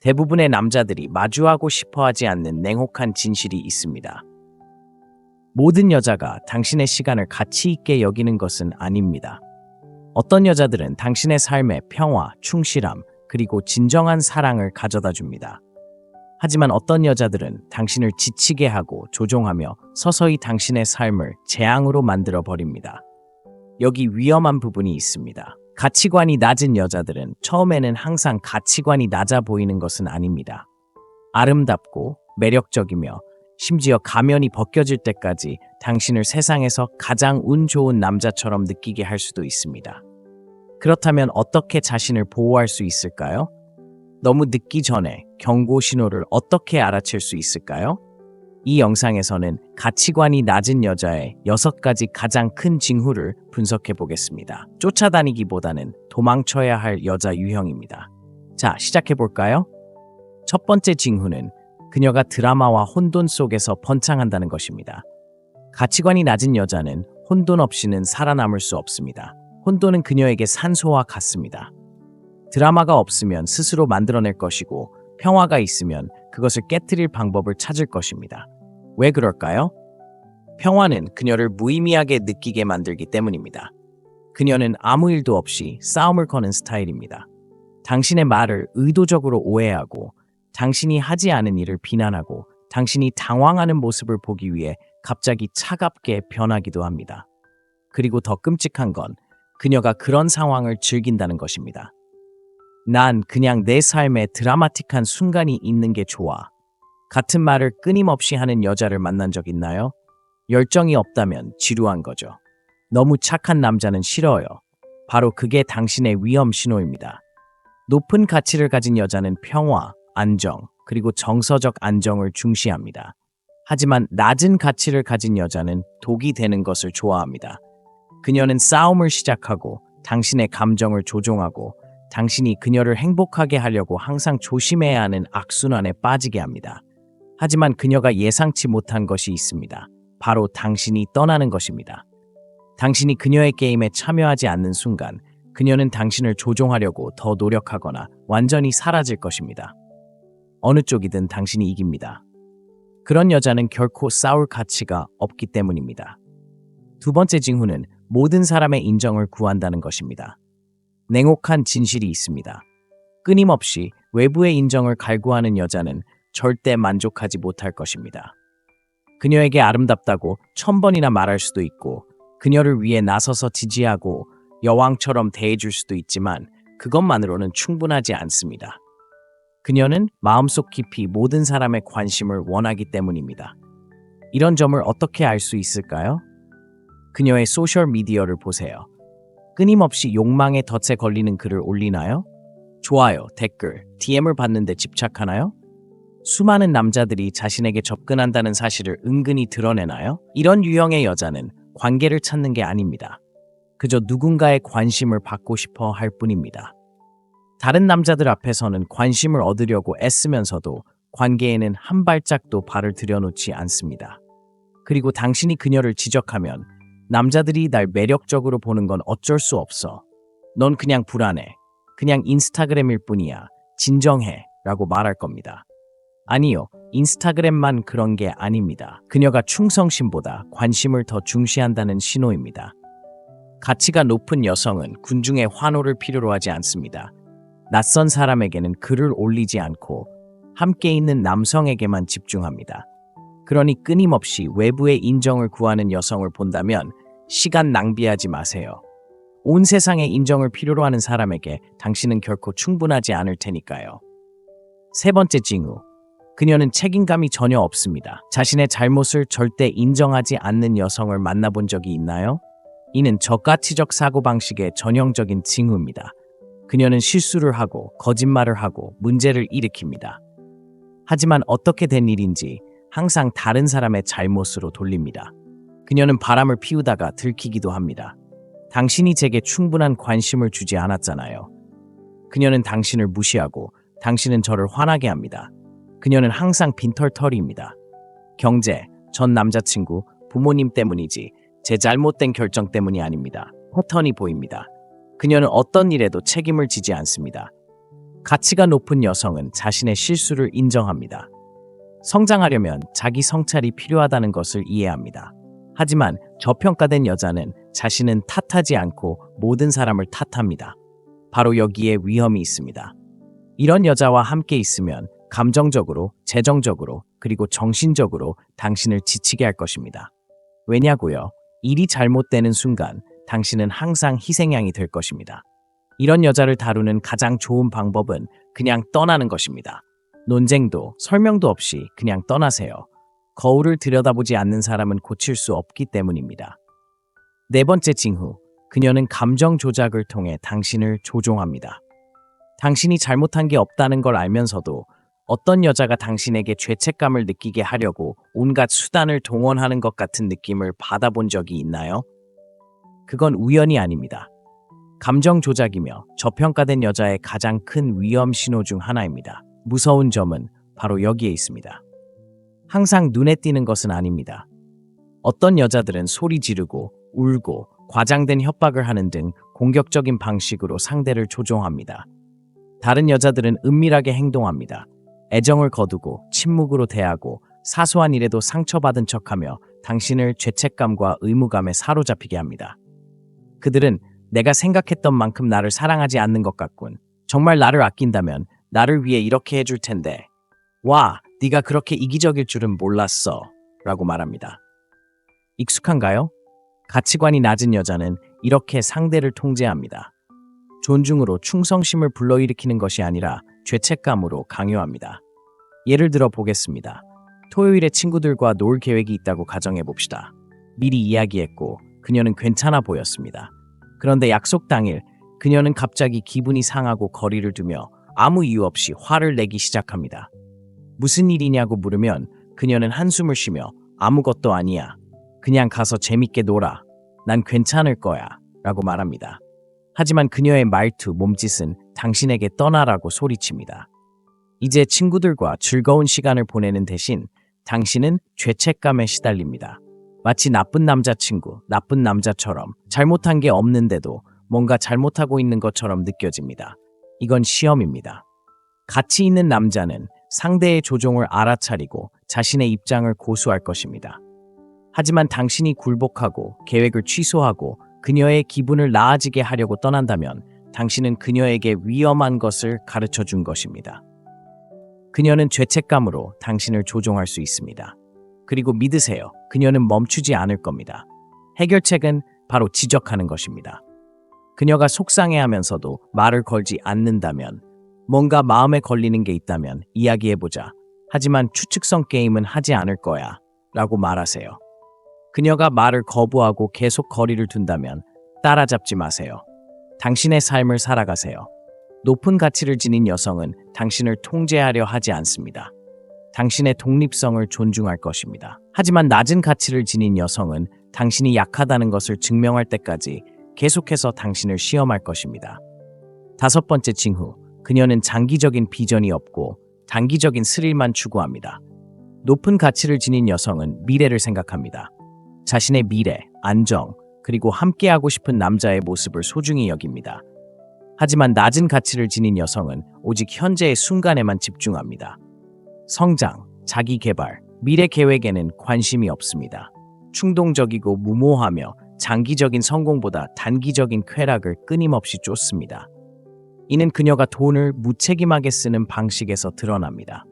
대부분의 남자들이 마주하고 싶어 하지 않는 냉혹한 진실이 있습니다. 모든 여자가 당신의 시간을 가치 있게 여기는 것은 아닙니다. 어떤 여자들은 당신의 삶에 평화, 충실함, 그리고 진정한 사랑을 가져다 줍니다. 하지만 어떤 여자들은 당신을 지치게 하고 조종하며 서서히 당신의 삶을 재앙으로 만들어 버립니다. 여기 위험한 부분이 있습니다. 가치관이 낮은 여자들은 처음에는 항상 가치관이 낮아 보이는 것은 아닙니다. 아름답고 매력적이며 심지어 가면이 벗겨질 때까지 당신을 세상에서 가장 운 좋은 남자처럼 느끼게 할 수도 있습니다. 그렇다면 어떻게 자신을 보호할 수 있을까요? 너무 늦기 전에 경고 신호를 어떻게 알아챌 수 있을까요? 이 영상에서는 가치관이 낮은 여자의 6가지 가장 큰 징후를 분석해 보겠습니다. 쫓아다니기보다는 도망쳐야 할 여자 유형입니다. 자, 시작해 볼까요? 첫 번째 징후는 그녀가 드라마와 혼돈 속에서 번창한다는 것입니다. 가치관이 낮은 여자는 혼돈 없이는 살아남을 수 없습니다. 혼돈은 그녀에게 산소와 같습니다. 드라마가 없으면 스스로 만들어낼 것이고 평화가 있으면 그것을 깨트릴 방법을 찾을 것입니다. 왜 그럴까요? 평화는 그녀를 무의미하게 느끼게 만들기 때문입니다. 그녀는 아무 일도 없이 싸움을 거는 스타일입니다. 당신의 말을 의도적으로 오해하고 당신이 하지 않은 일을 비난하고 당신이 당황하는 모습을 보기 위해 갑자기 차갑게 변하기도 합니다. 그리고 더 끔찍한 건 그녀가 그런 상황을 즐긴다는 것입니다. 난 그냥 내 삶에 드라마틱한 순간이 있는 게 좋아. 같은 말을 끊임없이 하는 여자를 만난 적 있나요? 열정이 없다면 지루한 거죠. 너무 착한 남자는 싫어요. 바로 그게 당신의 위험 신호입니다. 높은 가치를 가진 여자는 평화, 안정, 그리고 정서적 안정을 중시합니다. 하지만 낮은 가치를 가진 여자는 독이 되는 것을 좋아합니다. 그녀는 싸움을 시작하고 당신의 감정을 조종하고 당신이 그녀를 행복하게 하려고 항상 조심해야 하는 악순환에 빠지게 합니다. 하지만 그녀가 예상치 못한 것이 있습니다. 바로 당신이 떠나는 것입니다. 당신이 그녀의 게임에 참여하지 않는 순간 그녀는 당신을 조종하려고 더 노력하거나 완전히 사라질 것입니다. 어느 쪽이든 당신이 이깁니다. 그런 여자는 결코 싸울 가치가 없기 때문입니다. 두 번째 징후는 모든 사람의 인정을 구한다는 것입니다. 냉혹한 진실이 있습니다. 끊임없이 외부의 인정을 갈구하는 여자는 절대 만족하지 못할 것입니다. 그녀에게 아름답다고 1000번이나 말할 수도 있고 그녀를 위해 나서서 지지하고 여왕처럼 대해줄 수도 있지만 그것만으로는 충분하지 않습니다. 그녀는 마음속 깊이 모든 사람의 관심을 원하기 때문입니다. 이런 점을 어떻게 알 수 있을까요? 그녀의 소셜미디어를 보세요. 끊임없이 욕망의 덫에 걸리는 글을 올리나요? 좋아요, 댓글, DM을 받는데 집착하나요? 수많은 남자들이 자신에게 접근한다는 사실을 은근히 드러내나요? 이런 유형의 여자는 관계를 찾는 게 아닙니다. 그저 누군가의 관심을 받고 싶어 할 뿐입니다. 다른 남자들 앞에서는 관심을 얻으려고 애쓰면서도 관계에는 한 발짝도 발을 들여놓지 않습니다. 그리고 당신이 그녀를 지적하면 남자들이 날 매력적으로 보는 건 어쩔 수 없어. 넌 그냥 불안해. 그냥 인스타그램일 뿐이야. 진정해. 라고 말할 겁니다. 아니요. 인스타그램만 그런 게 아닙니다. 그녀가 충성심보다 관심을 더 중시한다는 신호입니다. 가치가 높은 여성은 군중의 환호를 필요로 하지 않습니다. 낯선 사람에게는 글을 올리지 않고 함께 있는 남성에게만 집중합니다. 그러니 끊임없이 외부의 인정을 구하는 여성을 본다면 시간 낭비하지 마세요. 온 세상의 인정을 필요로 하는 사람에게 당신은 결코 충분하지 않을 테니까요. 세 번째 징후. 그녀는 책임감이 전혀 없습니다. 자신의 잘못을 절대 인정하지 않는 여성을 만나본 적이 있나요? 이는 저가치적 사고방식의 전형적인 징후입니다. 그녀는 실수를 하고 거짓말을 하고 문제를 일으킵니다. 하지만 어떻게 된 일인지 항상 다른 사람의 잘못으로 돌립니다. 그녀는 바람을 피우다가 들키기도 합니다. 당신이 제게 충분한 관심을 주지 않았잖아요. 그녀는 당신을 무시하고 당신은 저를 화나게 합니다. 그녀는 항상 빈털터리입니다. 경제, 전 남자친구, 부모님 때문이지 제 잘못된 결정 때문이 아닙니다. 패턴이 보입니다. 그녀는 어떤 일에도 책임을 지지 않습니다. 가치가 높은 여성은 자신의 실수를 인정합니다. 성장하려면 자기 성찰이 필요하다는 것을 이해합니다. 하지만 저평가된 여자는 자신은 탓하지 않고 모든 사람을 탓합니다. 바로 여기에 위험이 있습니다. 이런 여자와 함께 있으면 감정적으로, 재정적으로, 그리고 정신적으로 당신을 지치게 할 것입니다. 왜냐고요? 일이 잘못되는 순간 당신은 항상 희생양이 될 것입니다. 이런 여자를 다루는 가장 좋은 방법은 그냥 떠나는 것입니다. 논쟁도 설명도 없이 그냥 떠나세요. 거울을 들여다보지 않는 사람은 고칠 수 없기 때문입니다. 네 번째 징후, 그녀는 감정 조작을 통해 당신을 조종합니다. 당신이 잘못한 게 없다는 걸 알면서도 어떤 여자가 당신에게 죄책감을 느끼게 하려고 온갖 수단을 동원하는 것 같은 느낌을 받아본 적이 있나요? 그건 우연이 아닙니다. 감정 조작이며 저평가된 여자의 가장 큰 위험 신호 중 하나입니다. 무서운 점은 바로 여기에 있습니다. 항상 눈에 띄는 것은 아닙니다. 어떤 여자들은 소리 지르고 울고 과장된 협박을 하는 등 공격적인 방식으로 상대를 조종합니다. 다른 여자들은 은밀하게 행동합니다. 애정을 거두고 침묵으로 대하고 사소한 일에도 상처받은 척하며 당신을 죄책감과 의무감에 사로잡히게 합니다. 그들은 내가 생각했던 만큼 나를 사랑하지 않는 것 같군. 정말 나를 아낀다면 나를 위해 이렇게 해줄 텐데. 와, 네가 그렇게 이기적일 줄은 몰랐어. 라고 말합니다. 익숙한가요? 가치관이 낮은 여자는 이렇게 상대를 통제합니다. 존중으로 충성심을 불러일으키는 것이 아니라 죄책감으로 강요합니다. 예를 들어 보겠습니다. 토요일에 친구들과 놀 계획이 있다고 가정해 봅시다. 미리 이야기했고 그녀는 괜찮아 보였습니다. 그런데 약속 당일 그녀는 갑자기 기분이 상하고 거리를 두며 아무 이유 없이 화를 내기 시작합니다. 무슨 일이냐고 물으면 그녀는 한숨을 쉬며 아무것도 아니야. 그냥 가서 재밌게 놀아. 난 괜찮을 거야. 라고 말합니다. 하지만 그녀의 말투, 몸짓은 당신에게 떠나라고 소리칩니다. 이제 친구들과 즐거운 시간을 보내는 대신 당신은 죄책감에 시달립니다. 마치 나쁜 남자친구, 나쁜 남자처럼 잘못한 게 없는데도 뭔가 잘못하고 있는 것처럼 느껴집니다. 이건 시험입니다. 가치 있는 남자는 상대의 조종을 알아차리고 자신의 입장을 고수할 것입니다. 하지만 당신이 굴복하고 계획을 취소하고 그녀의 기분을 나아지게 하려고 떠난다면 당신은 그녀에게 위험한 것을 가르쳐 준 것입니다. 그녀는 죄책감으로 당신을 조종할 수 있습니다. 그리고 믿으세요. 그녀는 멈추지 않을 겁니다. 해결책은 바로 지적하는 것입니다. 그녀가 속상해하면서도 말을 걸지 않는다면, 뭔가 마음에 걸리는 게 있다면 이야기해보자. 하지만 추측성 게임은 하지 않을 거야. 라고 말하세요. 그녀가 말을 거부하고 계속 거리를 둔다면 따라잡지 마세요. 당신의 삶을 살아가세요. 높은 가치를 지닌 여성은 당신을 통제하려 하지 않습니다. 당신의 독립성을 존중할 것입니다. 하지만 낮은 가치를 지닌 여성은 당신이 약하다는 것을 증명할 때까지 계속해서 당신을 시험할 것입니다. 다섯 번째 징후, 그녀는 장기적인 비전이 없고 단기적인 스릴만 추구합니다. 높은 가치를 지닌 여성은 미래를 생각합니다. 자신의 미래, 안정, 그리고 함께하고 싶은 남자의 모습을 소중히 여깁니다. 하지만 낮은 가치를 지닌 여성은 오직 현재의 순간에만 집중합니다. 성장, 자기 개발, 미래 계획에는 관심이 없습니다. 충동적이고 무모하며 장기적인 성공보다 단기적인 쾌락을 끊임없이 쫓습니다. 이는 그녀가 돈을 무책임하게 쓰는 방식에서 드러납니다.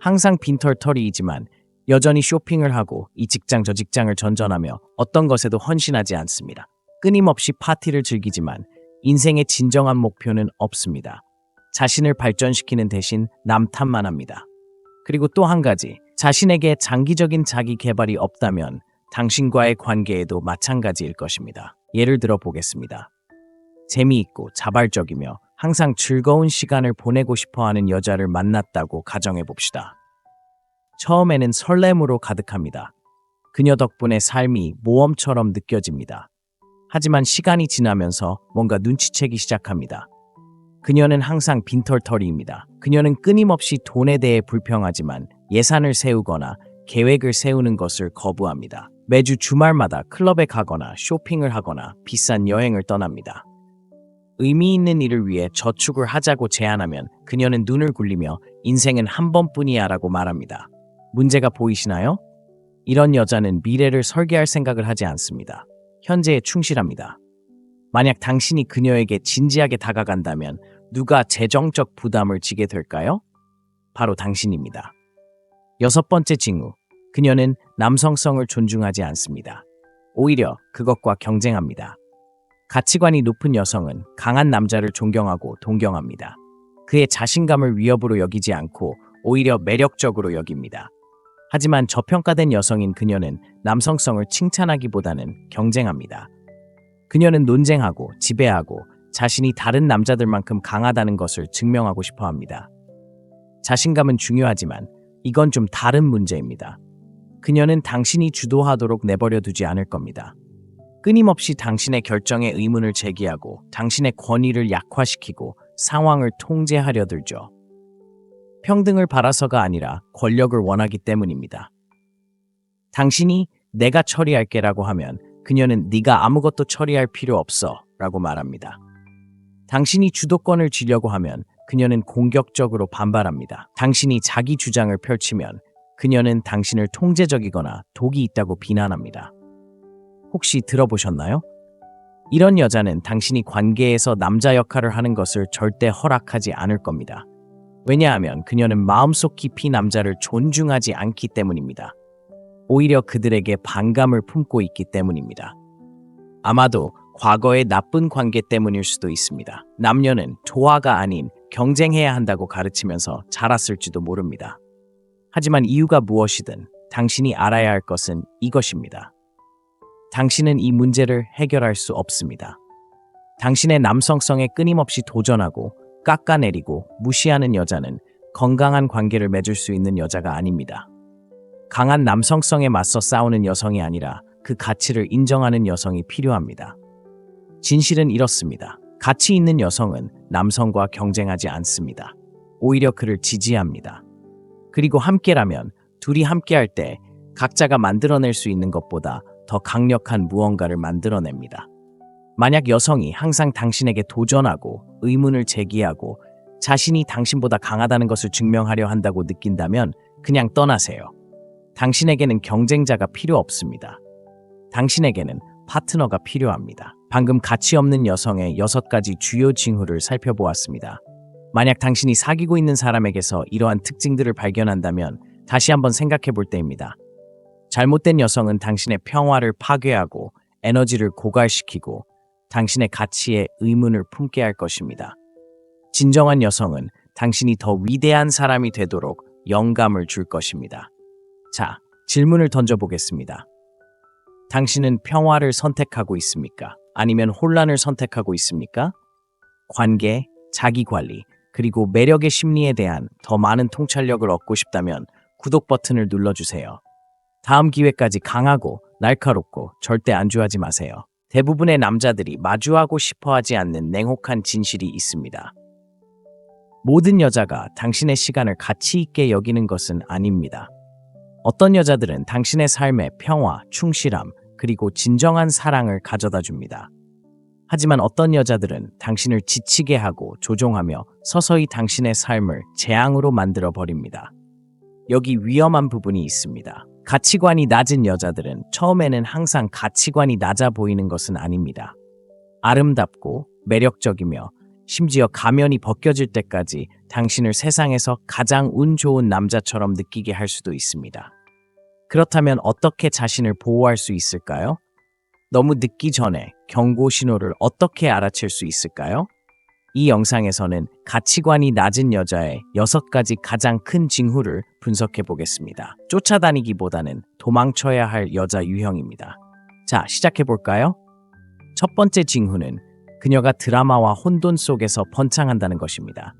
항상 빈털터리이지만 여전히 쇼핑을 하고 이 직장 저 직장을 전전하며 어떤 것에도 헌신하지 않습니다. 끊임없이 파티를 즐기지만 인생의 진정한 목표는 없습니다. 자신을 발전시키는 대신 남 탓만 합니다. 그리고 또 한 가지, 자신에게 장기적인 자기 개발이 없다면 당신과의 관계에도 마찬가지일 것입니다. 예를 들어 보겠습니다. 재미있고 자발적이며 항상 즐거운 시간을 보내고 싶어하는 여자를 만났다고 가정해 봅시다. 처음에는 설렘으로 가득합니다. 그녀 덕분에 삶이 모험처럼 느껴집니다. 하지만 시간이 지나면서 뭔가 눈치채기 시작합니다. 그녀는 항상 빈털터리입니다. 그녀는 끊임없이 돈에 대해 불평하지만 예산을 세우거나 계획을 세우는 것을 거부합니다. 매주 주말마다 클럽에 가거나 쇼핑을 하거나 비싼 여행을 떠납니다. 의미 있는 일을 위해 저축을 하자고 제안하면 그녀는 눈을 굴리며 인생은 한 번뿐이야 라고 말합니다. 문제가 보이시나요? 이런 여자는 미래를 설계할 생각을 하지 않습니다. 현재에 충실합니다. 만약 당신이 그녀에게 진지하게 다가간다면 누가 재정적 부담을 지게 될까요? 바로 당신입니다. 여섯 번째 징후. 그녀는 남성성을 존중하지 않습니다. 오히려 그것과 경쟁합니다. 가치관이 높은 여성은 강한 남자를 존경하고 동경합니다. 그의 자신감을 위협으로 여기지 않고 오히려 매력적으로 여깁니다. 하지만 저평가된 여성인 그녀는 남성성을 칭찬하기보다는 경쟁합니다. 그녀는 논쟁하고 지배하고 자신이 다른 남자들만큼 강하다는 것을 증명하고 싶어 합니다. 자신감은 중요하지만 이건 좀 다른 문제입니다. 그녀는 당신이 주도하도록 내버려 두지 않을 겁니다. 끊임없이 당신의 결정에 의문을 제기하고 당신의 권위를 약화시키고 상황을 통제하려 들죠. 평등을 바라서가 아니라 권력을 원하기 때문입니다. 당신이 내가 처리할게라고 하면 그녀는 네가 아무것도 처리할 필요 없어 라고 말합니다. 당신이 주도권을 쥐려고 하면 그녀는 공격적으로 반발합니다. 당신이 자기 주장을 펼치면 그녀는 당신을 통제적이거나 독이 있다고 비난합니다. 혹시 들어보셨나요? 이런 여자는 당신이 관계에서 남자 역할을 하는 것을 절대 허락하지 않을 겁니다. 왜냐하면 그녀는 마음속 깊이 남자를 존중하지 않기 때문입니다. 오히려 그들에게 반감을 품고 있기 때문입니다. 아마도 과거의 나쁜 관계 때문일 수도 있습니다. 남녀는 조화가 아닌 경쟁해야 한다고 가르치면서 자랐을지도 모릅니다. 하지만 이유가 무엇이든 당신이 알아야 할 것은 이것입니다. 당신은 이 문제를 해결할 수 없습니다. 당신의 남성성에 끊임없이 도전하고 깎아내리고 무시하는 여자는 건강한 관계를 맺을 수 있는 여자가 아닙니다. 강한 남성성에 맞서 싸우는 여성이 아니라 그 가치를 인정하는 여성이 필요합니다. 진실은 이렇습니다. 가치 있는 여성은 남성과 경쟁하지 않습니다. 오히려 그를 지지합니다. 그리고 함께라면 둘이 함께할 때 각자가 만들어낼 수 있는 것보다 더 강력한 무언가를 만들어냅니다. 만약 여성이 항상 당신에게 도전하고 의문을 제기하고 자신이 당신보다 강하다는 것을 증명하려 한다고 느낀다면 그냥 떠나세요. 당신에게는 경쟁자가 필요 없습니다. 당신에게는 파트너가 필요합니다. 방금 가치 없는 여성의 6가지 주요 징후를 살펴보았습니다. 만약 당신이 사귀고 있는 사람에게서 이러한 특징들을 발견한다면 다시 한번 생각해 볼 때입니다. 잘못된 여성은 당신의 평화를 파괴하고 에너지를 고갈시키고 당신의 가치에 의문을 품게 할 것입니다. 진정한 여성은 당신이 더 위대한 사람이 되도록 영감을 줄 것입니다. 자, 질문을 던져보겠습니다. 당신은 평화를 선택하고 있습니까? 아니면 혼란을 선택하고 있습니까? 관계, 자기관리, 그리고 매력의 심리에 대한 더 많은 통찰력을 얻고 싶다면 구독 버튼을 눌러주세요. 다음 기회까지 강하고 날카롭고 절대 안주하지 마세요. 대부분의 남자들이 마주하고 싶어 하지 않는 냉혹한 진실이 있습니다. 모든 여자가 당신의 시간을 가치 있게 여기는 것은 아닙니다. 어떤 여자들은 당신의 삶에 평화, 충실함, 그리고 진정한 사랑을 가져다 줍니다. 하지만 어떤 여자들은 당신을 지치게 하고 조종하며 서서히 당신의 삶을 재앙으로 만들어 버립니다. 여기 위험한 부분이 있습니다. 가치관이 낮은 여자들은 처음에는 항상 가치관이 낮아 보이는 것은 아닙니다. 아름답고 매력적이며 심지어 가면이 벗겨질 때까지 당신을 세상에서 가장 운 좋은 남자처럼 느끼게 할 수도 있습니다. 그렇다면 어떻게 자신을 보호할 수 있을까요? 너무 늦기 전에 경고 신호를 어떻게 알아챌 수 있을까요? 이 영상에서는 가치관이 낮은 여자의 6가지 가장 큰 징후를 분석해 보겠습니다. 쫓아다니기보다는 도망쳐야 할 여자 유형입니다. 자, 시작해 볼까요? 첫 번째 징후는 그녀가 드라마와 혼돈 속에서 번창한다는 것입니다.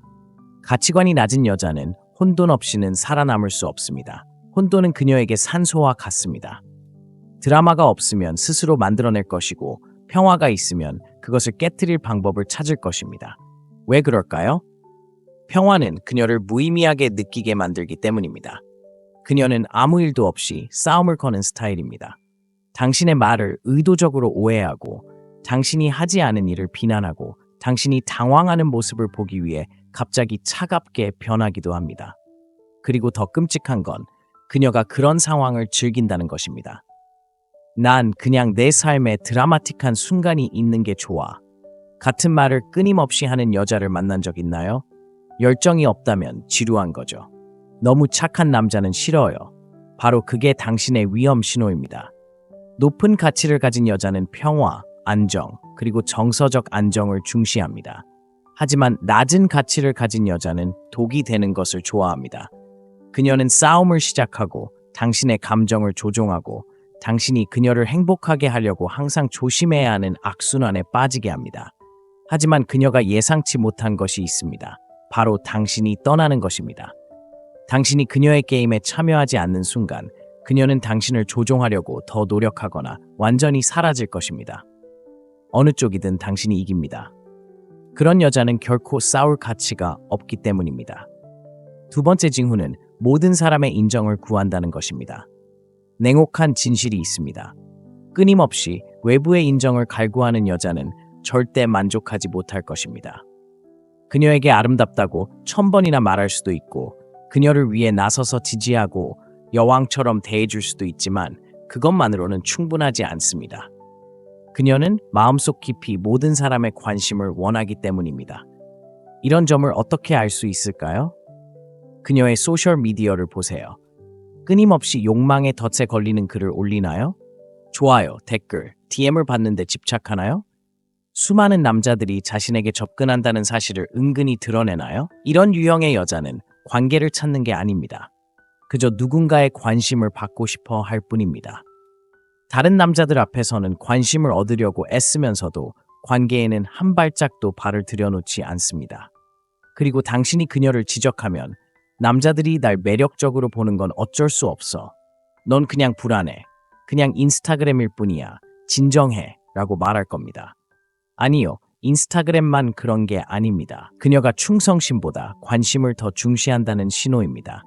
가치관이 낮은 여자는 혼돈 없이는 살아남을 수 없습니다. 혼돈은 그녀에게 산소와 같습니다. 드라마가 없으면 스스로 만들어낼 것이고 평화가 있으면 그것을 깨트릴 방법을 찾을 것입니다. 왜 그럴까요? 평화는 그녀를 무의미하게 느끼게 만들기 때문입니다. 그녀는 아무 일도 없이 싸움을 거는 스타일입니다. 당신의 말을 의도적으로 오해하고 당신이 하지 않은 일을 비난하고 당신이 당황하는 모습을 보기 위해 갑자기 차갑게 변하기도 합니다. 그리고 더 끔찍한 건 그녀가 그런 상황을 즐긴다는 것입니다. 난 그냥 내 삶에 드라마틱한 순간이 있는 게 좋아. 같은 말을 끊임없이 하는 여자를 만난 적 있나요? 열정이 없다면 지루한 거죠. 너무 착한 남자는 싫어요. 바로 그게 당신의 위험 신호입니다. 높은 가치를 가진 여자는 평화, 안정, 그리고 정서적 안정을 중시합니다. 하지만 낮은 가치를 가진 여자는 독이 되는 것을 좋아합니다. 그녀는 싸움을 시작하고 당신의 감정을 조종하고 당신이 그녀를 행복하게 하려고 항상 조심해야 하는 악순환에 빠지게 합니다. 하지만 그녀가 예상치 못한 것이 있습니다. 바로 당신이 떠나는 것입니다. 당신이 그녀의 게임에 참여하지 않는 순간 그녀는 당신을 조종하려고 더 노력하거나 완전히 사라질 것입니다. 어느 쪽이든 당신이 이깁니다. 그런 여자는 결코 싸울 가치가 없기 때문입니다. 두 번째 징후는 모든 사람의 인정을 구한다는 것입니다. 냉혹한 진실이 있습니다. 끊임없이 외부의 인정을 갈구하는 여자는 절대 만족하지 못할 것입니다. 그녀에게 아름답다고 1000번이나 말할 수도 있고 그녀를 위해 나서서 지지하고 여왕처럼 대해줄 수도 있지만 그것만으로는 충분하지 않습니다. 그녀는 마음속 깊이 모든 사람의 관심을 원하기 때문입니다. 이런 점을 어떻게 알 수 있을까요? 그녀의 소셜미디어를 보세요. 끊임없이 욕망의 덫에 걸리는 글을 올리나요? 좋아요, 댓글, DM을 받는데 집착하나요? 수많은 남자들이 자신에게 접근한다는 사실을 은근히 드러내나요? 이런 유형의 여자는 관계를 찾는 게 아닙니다. 그저 누군가의 관심을 받고 싶어 할 뿐입니다. 다른 남자들 앞에서는 관심을 얻으려고 애쓰면서도 관계에는 한 발짝도 발을 들여놓지 않습니다. 그리고 당신이 그녀를 지적하면 남자들이 날 매력적으로 보는 건 어쩔 수 없어. 넌 그냥 불안해. 그냥 인스타그램일 뿐이야. 진정해. 라고 말할 겁니다. 아니요. 인스타그램만 그런 게 아닙니다. 그녀가 충성심보다 관심을 더 중시한다는 신호입니다.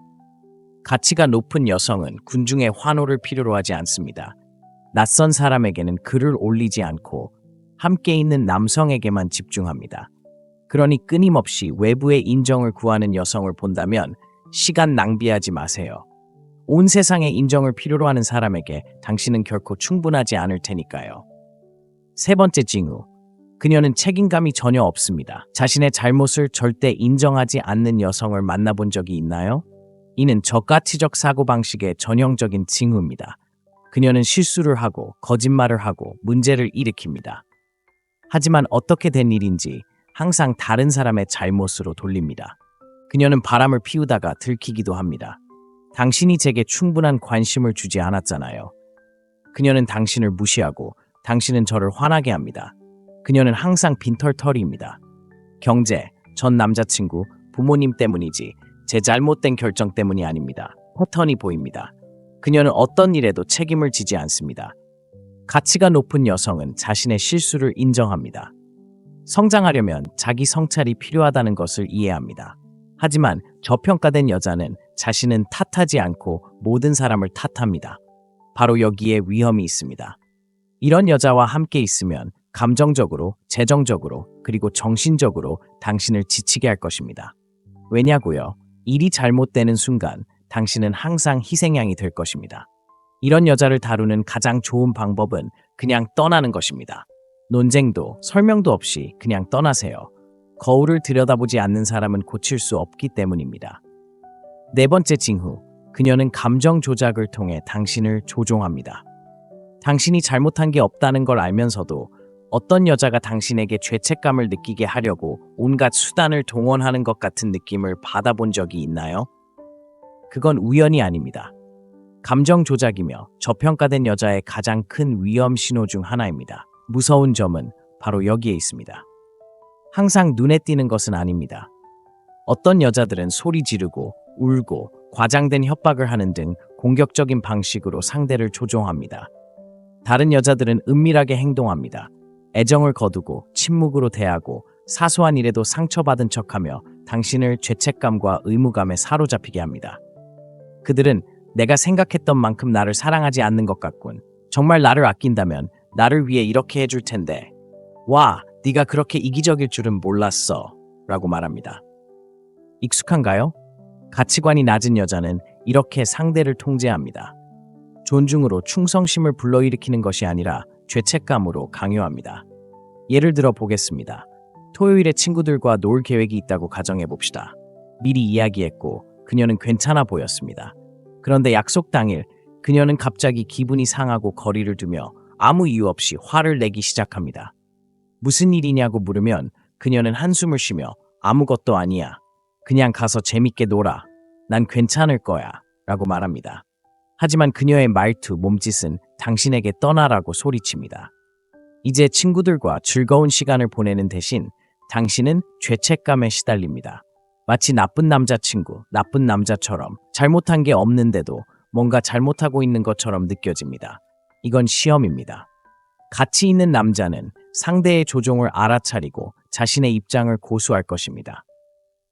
가치가 높은 여성은 군중의 환호를 필요로 하지 않습니다. 낯선 사람에게는 글을 올리지 않고 함께 있는 남성에게만 집중합니다. 그러니 끊임없이 외부의 인정을 구하는 여성을 본다면 시간 낭비하지 마세요. 온 세상의 인정을 필요로 하는 사람에게 당신은 결코 충분하지 않을 테니까요. 세 번째 징후. 그녀는 책임감이 전혀 없습니다. 자신의 잘못을 절대 인정하지 않는 여성을 만나본 적이 있나요? 이는 저가치적 사고방식의 전형적인 징후입니다. 그녀는 실수를 하고 거짓말을 하고 문제를 일으킵니다. 하지만 어떻게 된 일인지 항상 다른 사람의 잘못으로 돌립니다. 그녀는 바람을 피우다가 들키기도 합니다. 당신이 제게 충분한 관심을 주지 않았잖아요. 그녀는 당신을 무시하고 당신은 저를 화나게 합니다. 그녀는 항상 빈털터리입니다. 경제, 전 남자친구, 부모님 때문이지 제 잘못된 결정 때문이 아닙니다. 패턴이 보입니다. 그녀는 어떤 일에도 책임을 지지 않습니다. 가치가 높은 여성은 자신의 실수를 인정합니다. 성장하려면 자기 성찰이 필요하다는 것을 이해합니다. 하지만 저평가된 여자는 자신은 탓하지 않고 모든 사람을 탓합니다. 바로 여기에 위험이 있습니다. 이런 여자와 함께 있으면 감정적으로, 재정적으로, 그리고 정신적으로 당신을 지치게 할 것입니다. 왜냐고요? 일이 잘못되는 순간 당신은 항상 희생양이 될 것입니다. 이런 여자를 다루는 가장 좋은 방법은 그냥 떠나는 것입니다. 논쟁도 설명도 없이 그냥 떠나세요. 거울을 들여다보지 않는 사람은 고칠 수 없기 때문입니다. 네 번째 징후. 그녀는 감정 조작을 통해 당신을 조종합니다. 당신이 잘못한 게 없다는 걸 알면서도 어떤 여자가 당신에게 죄책감을 느끼게 하려고 온갖 수단을 동원하는 것 같은 느낌을 받아본 적이 있나요? 그건 우연이 아닙니다. 감정 조작이며 저평가된 여자의 가장 큰 위험 신호 중 하나입니다. 무서운 점은 바로 여기에 있습니다. 항상 눈에 띄는 것은 아닙니다. 어떤 여자들은 소리 지르고 울고 과장된 협박을 하는 등 공격적인 방식으로 상대를 조종합니다. 다른 여자들은 은밀하게 행동합니다. 애정을 거두고 침묵으로 대하고 사소한 일에도 상처받은 척하며 당신을 죄책감과 의무감에 사로잡히게 합니다. 그들은 내가 생각했던 만큼 나를 사랑하지 않는 것 같군. 정말 나를 아낀다면 나를 위해 이렇게 해줄 텐데. 와, 네가 그렇게 이기적일 줄은 몰랐어 라고 말합니다. 익숙한가요? 가치관이 낮은 여자는 이렇게 상대를 통제합니다. 존중으로 충성심을 불러일으키는 것이 아니라 죄책감으로 강요합니다. 예를 들어 보겠습니다. 토요일에 친구들과 놀 계획이 있다고 가정해 봅시다. 미리 이야기했고 그녀는 괜찮아 보였습니다. 그런데 약속 당일 그녀는 갑자기 기분이 상하고 거리를 두며 아무 이유 없이 화를 내기 시작합니다. 무슨 일이냐고 물으면 그녀는 한숨을 쉬며 아무것도 아니야. 그냥 가서 재밌게 놀아. 난 괜찮을 거야. 라고 말합니다. 하지만 그녀의 말투, 몸짓은 당신에게 떠나라고 소리칩니다. 이제 친구들과 즐거운 시간을 보내는 대신 당신은 죄책감에 시달립니다. 마치 나쁜 남자친구, 나쁜 남자처럼 잘못한 게 없는데도 뭔가 잘못하고 있는 것처럼 느껴집니다. 이건 시험입니다. 가치 있는 남자는 상대의 조종을 알아차리고 자신의 입장을 고수할 것입니다.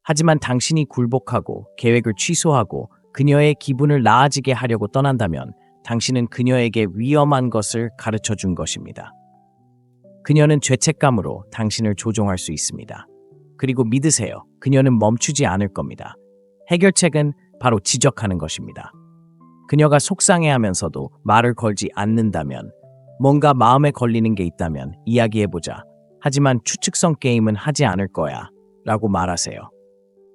하지만 당신이 굴복하고 계획을 취소하고 그녀의 기분을 나아지게 하려고 떠난다면 당신은 그녀에게 위험한 것을 가르쳐 준 것입니다. 그녀는 죄책감으로 당신을 조종할 수 있습니다. 그리고 믿으세요. 그녀는 멈추지 않을 겁니다. 해결책은 바로 지적하는 것입니다. 그녀가 속상해하면서도 말을 걸지 않는다면, 뭔가 마음에 걸리는 게 있다면 이야기해보자. 하지만 추측성 게임은 하지 않을 거야. 라고 말하세요.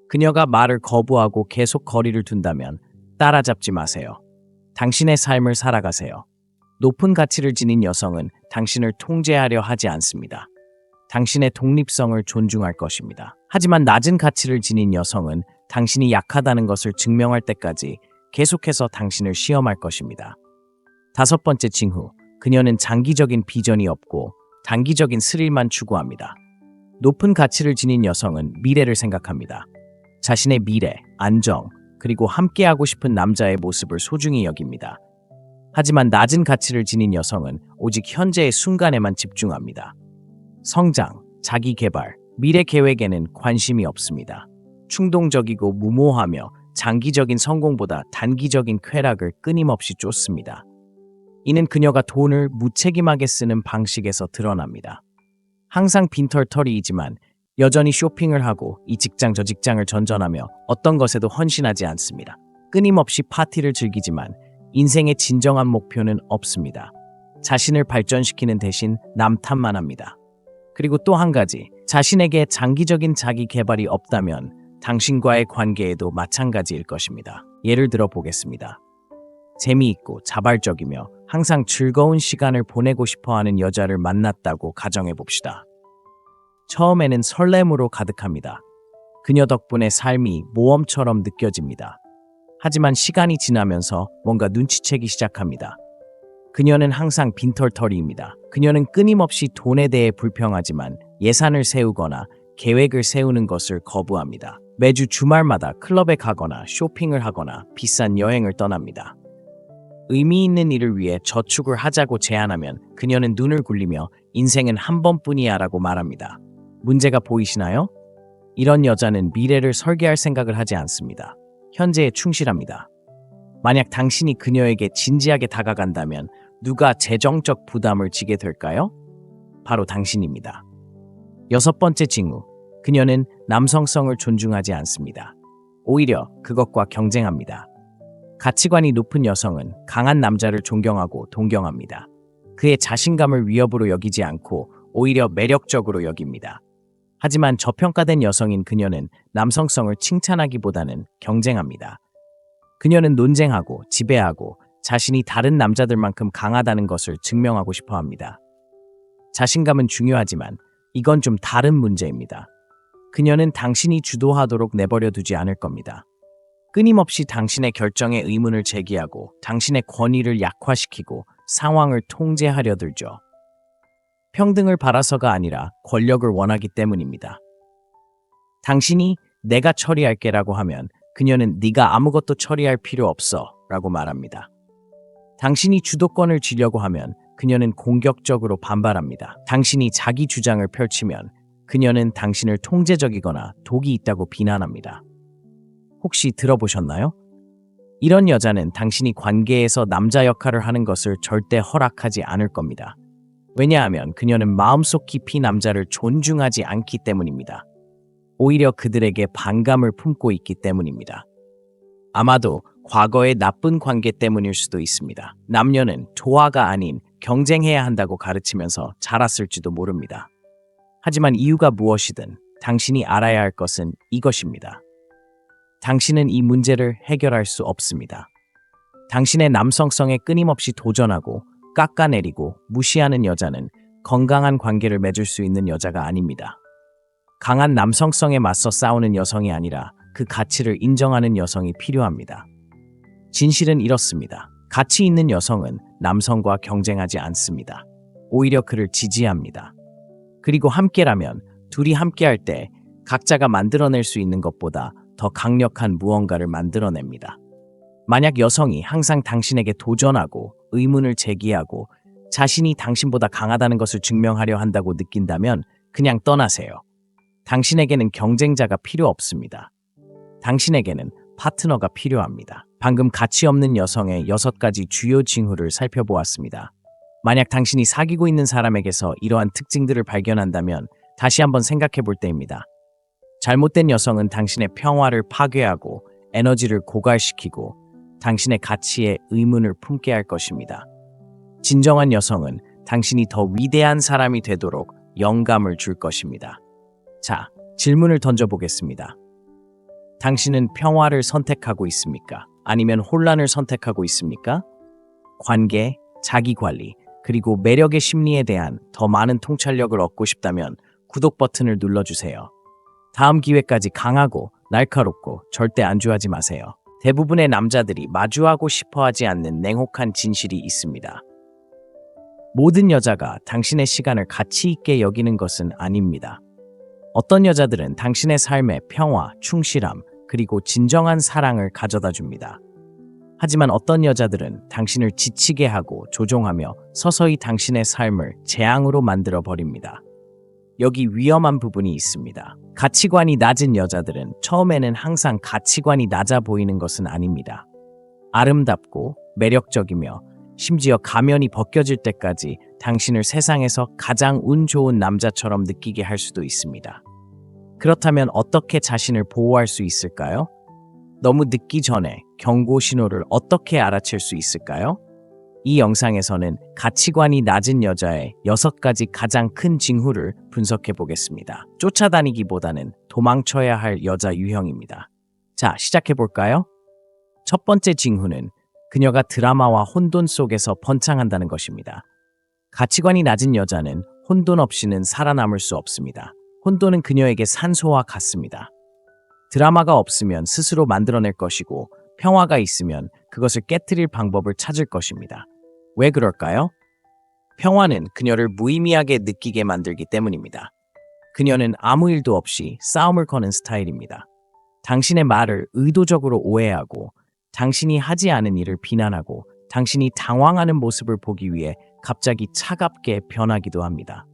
그녀가 말을 거부하고 계속 거리를 둔다면 따라잡지 마세요. 당신의 삶을 살아가세요. 높은 가치를 지닌 여성은 당신을 통제하려 하지 않습니다. 당신의 독립성을 존중할 것입니다. 하지만 낮은 가치를 지닌 여성은 당신이 약하다는 것을 증명할 때까지 계속해서 당신을 시험할 것입니다. 5번째 징후, 그녀는 장기적인 비전이 없고 단기적인 스릴만 추구합니다. 높은 가치를 지닌 여성은 미래를 생각합니다. 자신의 미래, 안정, 그리고 함께하고 싶은 남자의 모습을 소중히 여깁니다. 하지만 낮은 가치를 지닌 여성은 오직 현재의 순간에만 집중합니다. 성장, 자기 개발, 미래 계획에는 관심이 없습니다. 충동적이고 무모하며 장기적인 성공보다 단기적인 쾌락을 끊임없이 쫓습니다. 이는 그녀가 돈을 무책임하게 쓰는 방식에서 드러납니다. 항상 빈털터리이지만 여전히 쇼핑을 하고 이 직장 저 직장을 전전하며 어떤 것에도 헌신하지 않습니다. 끊임없이 파티를 즐기지만 인생의 진정한 목표는 없습니다. 자신을 발전시키는 대신 남 탓만 합니다. 그리고 또 한 가지, 자신에게 장기적인 자기 개발이 없다면 당신과의 관계에도 마찬가지일 것입니다. 예를 들어 보겠습니다. 재미있고 자발적이며 항상 즐거운 시간을 보내고 싶어하는 여자를 만났다고 가정해 봅시다. 처음에는 설렘으로 가득합니다. 그녀 덕분에 삶이 모험처럼 느껴집니다. 하지만 시간이 지나면서 뭔가 눈치채기 시작합니다. 그녀는 항상 빈털터리입니다. 그녀는 끊임없이 돈에 대해 불평하지만 예산을 세우거나 계획을 세우는 것을 거부합니다. 매주 주말마다 클럽에 가거나 쇼핑을 하거나 비싼 여행을 떠납니다. 의미 있는 일을 위해 저축을 하자고 제안하면 그녀는 눈을 굴리며 인생은 한 번뿐이야 라고 말합니다. 문제가 보이시나요? 이런 여자는 미래를 설계할 생각을 하지 않습니다. 현재에 충실합니다. 만약 당신이 그녀에게 진지하게 다가간다면 누가 재정적 부담을 지게 될까요? 바로 당신입니다. 6번째 징후, 그녀는 남성성을 존중하지 않습니다. 오히려 그것과 경쟁합니다. 가치관이 높은 여성은 강한 남자를 존경하고 동경합니다. 그의 자신감을 위협으로 여기지 않고 오히려 매력적으로 여깁니다. 하지만 저평가된 여성인 그녀는 남성성을 칭찬하기보다는 경쟁합니다. 그녀는 논쟁하고 지배하고 자신이 다른 남자들만큼 강하다는 것을 증명하고 싶어 합니다. 자신감은 중요하지만 이건 좀 다른 문제입니다. 그녀는 당신이 주도하도록 내버려 두지 않을 겁니다. 끊임없이 당신의 결정에 의문을 제기하고 당신의 권위를 약화시키고 상황을 통제하려 들죠. 평등을 바라서가 아니라 권력을 원하기 때문입니다. 당신이 내가 처리할게라고 하면 그녀는 네가 아무것도 처리할 필요 없어 라고 말합니다. 당신이 주도권을 쥐려고 하면 그녀는 공격적으로 반발합니다. 당신이 자기 주장을 펼치면 그녀는 당신을 통제적이거나 독이 있다고 비난합니다. 혹시 들어보셨나요? 이런 여자는 당신이 관계에서 남자 역할을 하는 것을 절대 허락하지 않을 겁니다. 왜냐하면 그녀는 마음속 깊이 남자를 존중하지 않기 때문입니다. 오히려 그들에게 반감을 품고 있기 때문입니다. 아마도 과거의 나쁜 관계 때문일 수도 있습니다. 남녀는 조화가 아닌 경쟁해야 한다고 가르치면서 자랐을지도 모릅니다. 하지만 이유가 무엇이든 당신이 알아야 할 것은 이것입니다. 당신은 이 문제를 해결할 수 없습니다. 당신의 남성성에 끊임없이 도전하고 깎아내리고 무시하는 여자는 건강한 관계를 맺을 수 있는 여자가 아닙니다. 강한 남성성에 맞서 싸우는 여성이 아니라 그 가치를 인정하는 여성이 필요합니다. 진실은 이렇습니다. 가치 있는 여성은 남성과 경쟁하지 않습니다. 오히려 그를 지지합니다. 그리고 함께라면 둘이 함께할 때 각자가 만들어낼 수 있는 것보다 더 강력한 무언가를 만들어냅니다. 만약 여성이 항상 당신에게 도전하고 의문을 제기하고 자신이 당신보다 강하다는 것을 증명하려 한다고 느낀다면 그냥 떠나세요. 당신에게는 경쟁자가 필요 없습니다. 당신에게는 파트너가 필요합니다. 방금 가치 없는 여성의 6가지 주요 징후를 살펴보았습니다. 만약 당신이 사귀고 있는 사람에게서 이러한 특징들을 발견한다면 다시 한번 생각해 볼 때입니다. 잘못된 여성은 당신의 평화를 파괴하고 에너지를 고갈시키고 당신의 가치에 의문을 품게 할 것입니다. 진정한 여성은 당신이 더 위대한 사람이 되도록 영감을 줄 것입니다. 자, 질문을 던져보겠습니다. 당신은 평화를 선택하고 있습니까? 아니면 혼란을 선택하고 있습니까? 관계, 자기관리, 그리고 매력의 심리에 대한 더 많은 통찰력을 얻고 싶다면 구독 버튼을 눌러주세요. 다음 기회까지 강하고 날카롭고 절대 안주하지 마세요. 대부분의 남자들이 마주하고 싶어 하지 않는 냉혹한 진실이 있습니다. 모든 여자가 당신의 시간을 가치 있게 여기는 것은 아닙니다. 어떤 여자들은 당신의 삶에 평화, 충실함, 그리고 진정한 사랑을 가져다 줍니다. 하지만 어떤 여자들은 당신을 지치게 하고 조종하며 서서히 당신의 삶을 재앙으로 만들어 버립니다. 여기 위험한 부분이 있습니다. 가치관이 낮은 여자들은 처음에는 항상 가치관이 낮아 보이는 것은 아닙니다. 아름답고 매력적이며 심지어 가면이 벗겨질 때까지 당신을 세상에서 가장 운 좋은 남자처럼 느끼게 할 수도 있습니다. 그렇다면 어떻게 자신을 보호할 수 있을까요? 너무 늦기 전에 경고 신호를 어떻게 알아챌 수 있을까요? 이 영상에서는 가치관이 낮은 여자의 6가지 가장 큰 징후를 분석해 보겠습니다. 쫓아다니기보다는 도망쳐야 할 여자 유형입니다. 자, 시작해 볼까요? 첫 번째 징후는 그녀가 드라마와 혼돈 속에서 번창한다는 것입니다. 가치관이 낮은 여자는 혼돈 없이는 살아남을 수 없습니다. 혼돈은 그녀에게 산소와 같습니다. 드라마가 없으면 스스로 만들어낼 것이고 평화가 있으면 그것을 깨트릴 방법을 찾을 것입니다. 왜 그럴까요? 평화는 그녀를 무의미하게 느끼게 만들기 때문입니다. 그녀는 아무 일도 없이 싸움을 거는 스타일입니다. 당신의 말을 의도적으로 오해하고 당신이 하지 않은 일을 비난하고 당신이 당황하는 모습을 보기 위해 갑자기 차갑게 변하기도 합니다.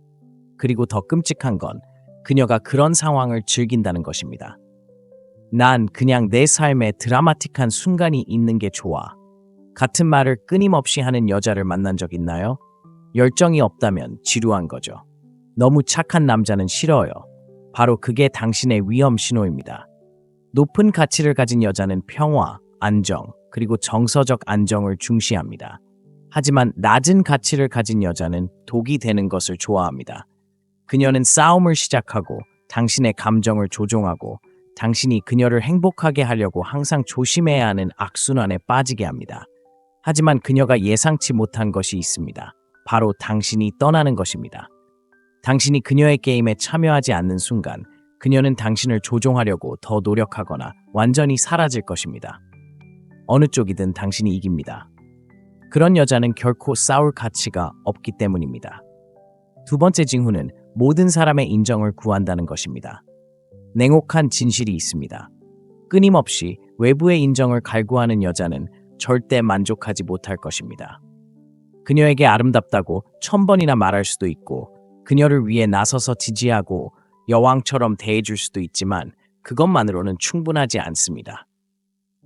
그리고 더 끔찍한 건 그녀가 그런 상황을 즐긴다는 것입니다. 난 그냥 내 삶에 드라마틱한 순간이 있는 게 좋아. 같은 말을 끊임없이 하는 여자를 만난 적 있나요? 열정이 없다면 지루한 거죠. 너무 착한 남자는 싫어요. 바로 그게 당신의 위험 신호입니다. 높은 가치를 가진 여자는 평화, 안정, 그리고 정서적 안정을 중시합니다. 하지만 낮은 가치를 가진 여자는 독이 되는 것을 좋아합니다. 그녀는 싸움을 시작하고 당신의 감정을 조종하고 당신이 그녀를 행복하게 하려고 항상 조심해야 하는 악순환에 빠지게 합니다. 하지만 그녀가 예상치 못한 것이 있습니다. 바로 당신이 떠나는 것입니다. 당신이 그녀의 게임에 참여하지 않는 순간 그녀는 당신을 조종하려고 더 노력하거나 완전히 사라질 것입니다. 어느 쪽이든 당신이 이깁니다. 그런 여자는 결코 싸울 가치가 없기 때문입니다. 두 번째 징후는 모든 사람의 인정을 구한다는 것입니다. 냉혹한 진실이 있습니다. 끊임없이 외부의 인정을 갈구하는 여자는 절대 만족하지 못할 것입니다. 그녀에게 아름답다고 1000번이나 말할 수도 있고 그녀를 위해 나서서 지지하고 여왕처럼 대해줄 수도 있지만 그것만으로는 충분하지 않습니다.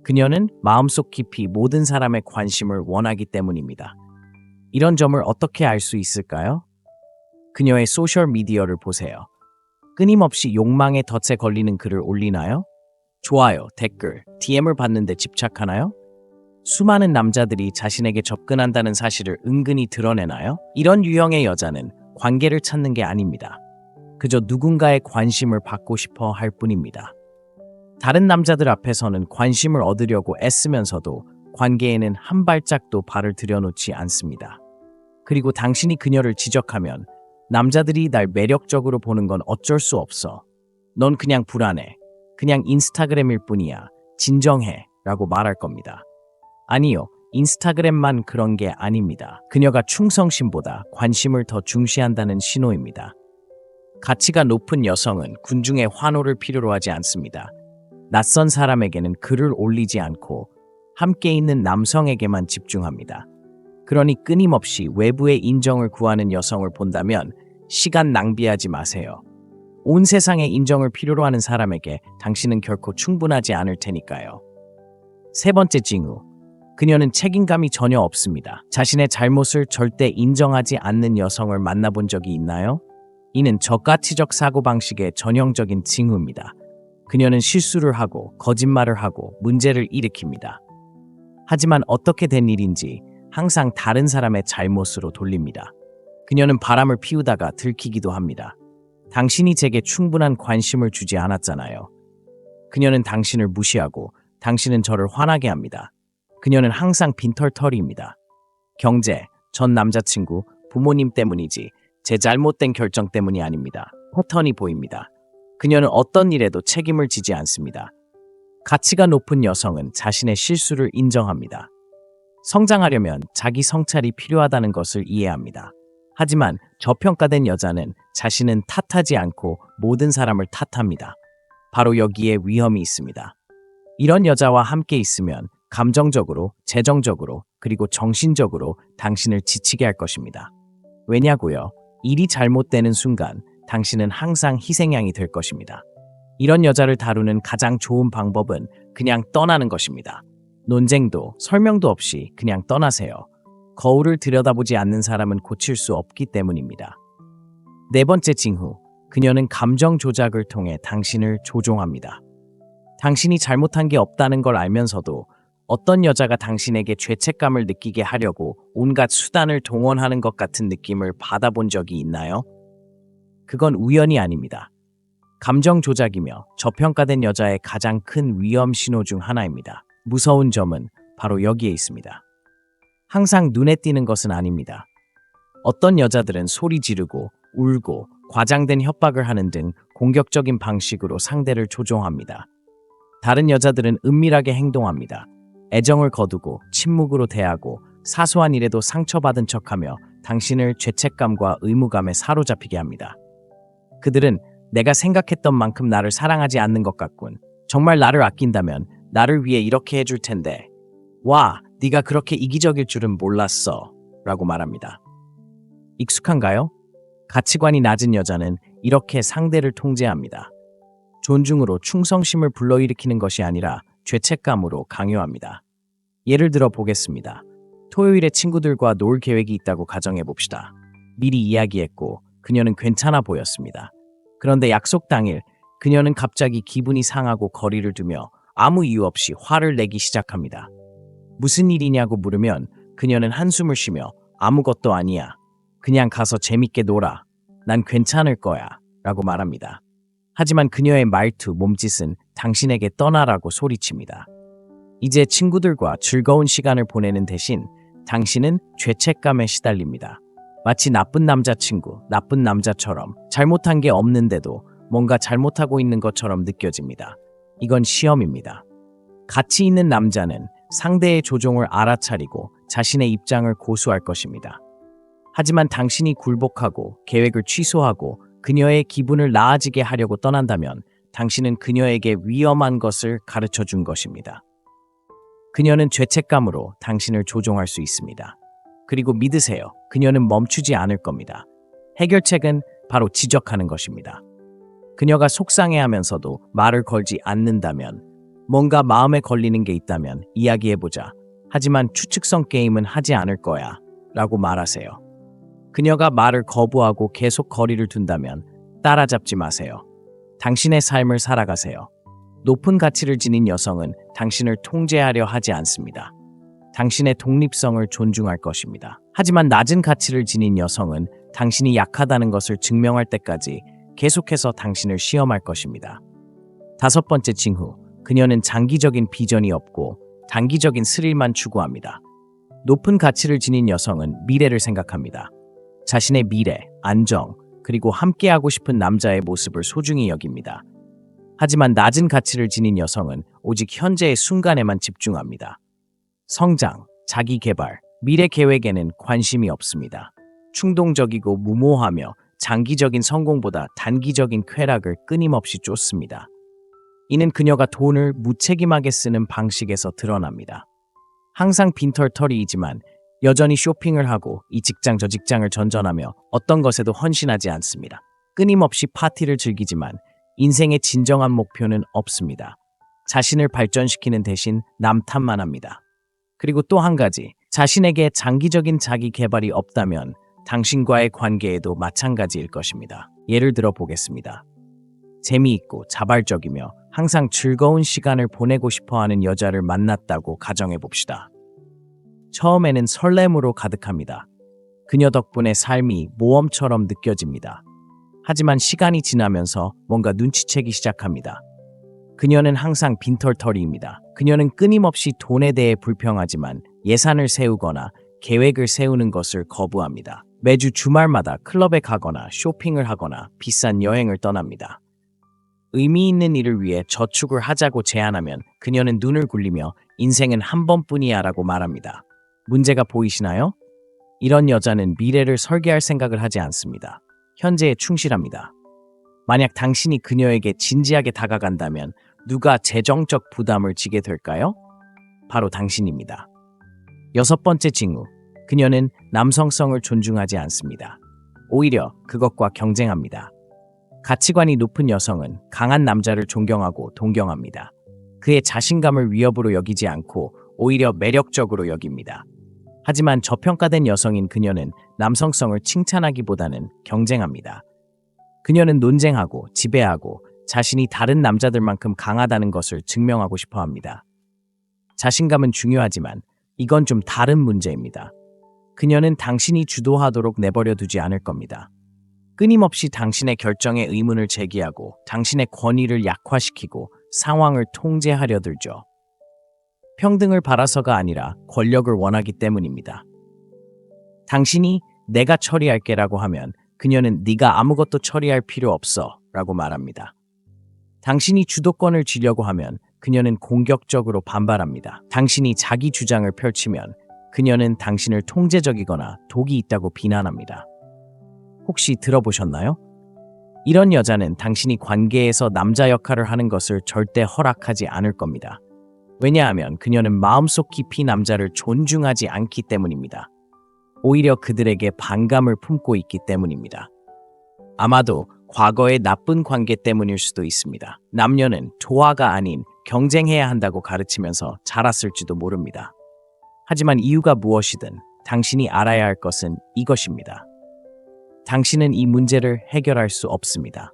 그녀는 마음속 깊이 모든 사람의 관심을 원하기 때문입니다. 이런 점을 어떻게 알 수 있을까요? 그녀의 소셜미디어를 보세요. 끊임없이 욕망의 덫에 걸리는 글을 올리나요? 좋아요, 댓글, DM을 받는데 집착하나요? 수많은 남자들이 자신에게 접근한다는 사실을 은근히 드러내나요? 이런 유형의 여자는 관계를 찾는 게 아닙니다. 그저 누군가의 관심을 받고 싶어 할 뿐입니다. 다른 남자들 앞에서는 관심을 얻으려고 애쓰면서도 관계에는 한 발짝도 발을 들여놓지 않습니다. 그리고 당신이 그녀를 지적하면 남자들이 날 매력적으로 보는 건 어쩔 수 없어. 넌 그냥 불안해. 그냥 인스타그램일 뿐이야. 진정해. 라고 말할 겁니다. 아니요. 인스타그램만 그런 게 아닙니다. 그녀가 충성심보다 관심을 더 중시한다는 신호입니다. 가치가 높은 여성은 군중의 환호를 필요로 하지 않습니다. 낯선 사람에게는 글을 올리지 않고 함께 있는 남성에게만 집중합니다. 그러니 끊임없이 외부의 인정을 구하는 여성을 본다면 시간 낭비하지 마세요. 온 세상의 인정을 필요로 하는 사람에게 당신은 결코 충분하지 않을 테니까요. 세 번째 징후. 그녀는 책임감이 전혀 없습니다. 자신의 잘못을 절대 인정하지 않는 여성을 만나본 적이 있나요? 이는 저가치적 사고방식의 전형적인 징후입니다. 그녀는 실수를 하고 거짓말을 하고 문제를 일으킵니다. 하지만 어떻게 된 일인지 항상 다른 사람의 잘못으로 돌립니다. 그녀는 바람을 피우다가 들키기도 합니다. 당신이 제게 충분한 관심을 주지 않았잖아요. 그녀는 당신을 무시하고 당신은 저를 화나게 합니다. 그녀는 항상 빈털터리입니다. 경제, 전 남자친구, 부모님 때문이지 제 잘못된 결정 때문이 아닙니다. 패턴이 보입니다. 그녀는 어떤 일에도 책임을 지지 않습니다. 가치가 높은 여성은 자신의 실수를 인정합니다. 성장하려면 자기 성찰이 필요하다는 것을 이해합니다. 하지만 저평가된 여자는 자신은 탓하지 않고 모든 사람을 탓합니다. 바로 여기에 위험이 있습니다. 이런 여자와 함께 있으면 감정적으로, 재정적으로, 그리고 정신적으로 당신을 지치게 할 것입니다. 왜냐고요? 일이 잘못되는 순간 당신은 항상 희생양이 될 것입니다. 이런 여자를 다루는 가장 좋은 방법은 그냥 떠나는 것입니다. 논쟁도 설명도 없이 그냥 떠나세요. 거울을 들여다보지 않는 사람은 고칠 수 없기 때문입니다. 네 번째 징후. 그녀는 감정 조작을 통해 당신을 조종합니다. 당신이 잘못한 게 없다는 걸 알면서도 어떤 여자가 당신에게 죄책감을 느끼게 하려고 온갖 수단을 동원하는 것 같은 느낌을 받아본 적이 있나요? 그건 우연이 아닙니다. 감정 조작이며 저평가된 여자의 가장 큰 위험 신호 중 하나입니다. 무서운 점은 바로 여기에 있습니다. 항상 눈에 띄는 것은 아닙니다. 어떤 여자들은 소리 지르고 울고 과장된 협박을 하는 등 공격적인 방식으로 상대를 조종합니다. 다른 여자들은 은밀하게 행동합니다. 애정을 거두고 침묵으로 대하고 사소한 일에도 상처받은 척하며 당신을 죄책감과 의무감에 사로잡히게 합니다. 그들은 내가 생각했던 만큼 나를 사랑하지 않는 것 같군. 정말 나를 아낀다면 나를 위해 이렇게 해줄 텐데. 와, 네가 그렇게 이기적일 줄은 몰랐어. 라고 말합니다. 익숙한가요? 가치관이 낮은 여자는 이렇게 상대를 통제합니다. 존중으로 충성심을 불러일으키는 것이 아니라 죄책감으로 강요합니다. 예를 들어 보겠습니다. 토요일에 친구들과 놀 계획이 있다고 가정해 봅시다. 미리 이야기했고 그녀는 괜찮아 보였습니다. 그런데 약속 당일 그녀는 갑자기 기분이 상하고 거리를 두며 아무 이유 없이 화를 내기 시작합니다. 무슨 일이냐고 물으면 그녀는 한숨을 쉬며 아무것도 아니야. 그냥 가서 재밌게 놀아. 난 괜찮을 거야. 라고 말합니다. 하지만 그녀의 말투, 몸짓은 당신에게 떠나라고 소리칩니다. 이제 친구들과 즐거운 시간을 보내는 대신 당신은 죄책감에 시달립니다. 마치 나쁜 남자친구, 나쁜 남자처럼 잘못한 게 없는데도 뭔가 잘못하고 있는 것처럼 느껴집니다. 이건 시험입니다. 가치 있는 남자는 상대의 조종을 알아차리고 자신의 입장을 고수할 것입니다. 하지만 당신이 굴복하고 계획을 취소하고 그녀의 기분을 나아지게 하려고 떠난다면 당신은 그녀에게 위험한 것을 가르쳐 준 것입니다. 그녀는 죄책감으로 당신을 조종할 수 있습니다. 그리고 믿으세요. 그녀는 멈추지 않을 겁니다. 해결책은 바로 지적하는 것입니다. 그녀가 속상해하면서도 말을 걸지 않는다면, 뭔가 마음에 걸리는 게 있다면 이야기해보자. 하지만 추측성 게임은 하지 않을 거야. 라고 말하세요. 그녀가 말을 거부하고 계속 거리를 둔다면 따라잡지 마세요. 당신의 삶을 살아가세요. 높은 가치를 지닌 여성은 당신을 통제하려 하지 않습니다. 당신의 독립성을 존중할 것입니다. 하지만 낮은 가치를 지닌 여성은 당신이 약하다는 것을 증명할 때까지 계속해서 당신을 시험할 것입니다. 다섯 번째 징후, 그녀는 장기적인 비전이 없고 단기적인 스릴만 추구합니다. 높은 가치를 지닌 여성은 미래를 생각합니다. 자신의 미래, 안정, 그리고 함께하고 싶은 남자의 모습을 소중히 여깁니다. 하지만 낮은 가치를 지닌 여성은 오직 현재의 순간에만 집중합니다. 성장, 자기 개발, 미래 계획에는 관심이 없습니다. 충동적이고 무모하며 장기적인 성공보다 단기적인 쾌락을 끊임없이 쫓습니다. 이는 그녀가 돈을 무책임하게 쓰는 방식에서 드러납니다. 항상 빈털터리이지만 여전히 쇼핑을 하고 이 직장 저 직장을 전전하며 어떤 것에도 헌신하지 않습니다. 끊임없이 파티를 즐기지만 인생의 진정한 목표는 없습니다. 자신을 발전시키는 대신 남 탓만 합니다. 그리고 또 한 가지, 자신에게 장기적인 자기 개발이 없다면 당신과의 관계에도 마찬가지일 것입니다. 예를 들어 보겠습니다. 재미있고 자발적이며 항상 즐거운 시간을 보내고 싶어하는 여자를 만났다고 가정해 봅시다. 처음에는 설렘으로 가득합니다. 그녀 덕분에 삶이 모험처럼 느껴집니다. 하지만 시간이 지나면서 뭔가 눈치채기 시작합니다. 그녀는 항상 빈털터리입니다. 그녀는 끊임없이 돈에 대해 불평하지만 예산을 세우거나 계획을 세우는 것을 거부합니다. 매주 주말마다 클럽에 가거나 쇼핑을 하거나 비싼 여행을 떠납니다. 의미 있는 일을 위해 저축을 하자고 제안하면 그녀는 눈을 굴리며 인생은 한 번뿐이야 라고 말합니다. 문제가 보이시나요? 이런 여자는 미래를 설계할 생각을 하지 않습니다. 현재에 충실합니다. 만약 당신이 그녀에게 진지하게 다가간다면 누가 재정적 부담을 지게 될까요? 바로 당신입니다. 여섯 번째 징후, 그녀는 남성성을 존중하지 않습니다. 오히려 그것과 경쟁합니다. 가치관이 높은 여성은 강한 남자를 존경하고 동경합니다. 그의 자신감을 위협으로 여기지 않고 오히려 매력적으로 여깁니다. 하지만 저평가된 여성인 그녀는 남성성을 칭찬하기보다는 경쟁합니다. 그녀는 논쟁하고 지배하고 자신이 다른 남자들만큼 강하다는 것을 증명하고 싶어 합니다. 자신감은 중요하지만 이건 좀 다른 문제입니다. 그녀는 당신이 주도하도록 내버려 두지 않을 겁니다. 끊임없이 당신의 결정에 의문을 제기하고 당신의 권위를 약화시키고 상황을 통제하려 들죠. 평등을 바라서가 아니라 권력을 원하기 때문입니다. 당신이 내가 처리할게라고 하면 그녀는 네가 아무것도 처리할 필요 없어 라고 말합니다. 당신이 주도권을 쥐려고 하면 그녀는 공격적으로 반발합니다. 당신이 자기 주장을 펼치면 그녀는 당신을 통제적이거나 독이 있다고 비난합니다. 혹시 들어보셨나요? 이런 여자는 당신이 관계에서 남자 역할을 하는 것을 절대 허락하지 않을 겁니다. 왜냐하면 그녀는 마음속 깊이 남자를 존중하지 않기 때문입니다. 오히려 그들에게 반감을 품고 있기 때문입니다. 아마도 과거의 나쁜 관계 때문일 수도 있습니다. 남녀는 조화가 아닌 경쟁해야 한다고 가르치면서 자랐을지도 모릅니다. 하지만 이유가 무엇이든 당신이 알아야 할 것은 이것입니다. 당신은 이 문제를 해결할 수 없습니다.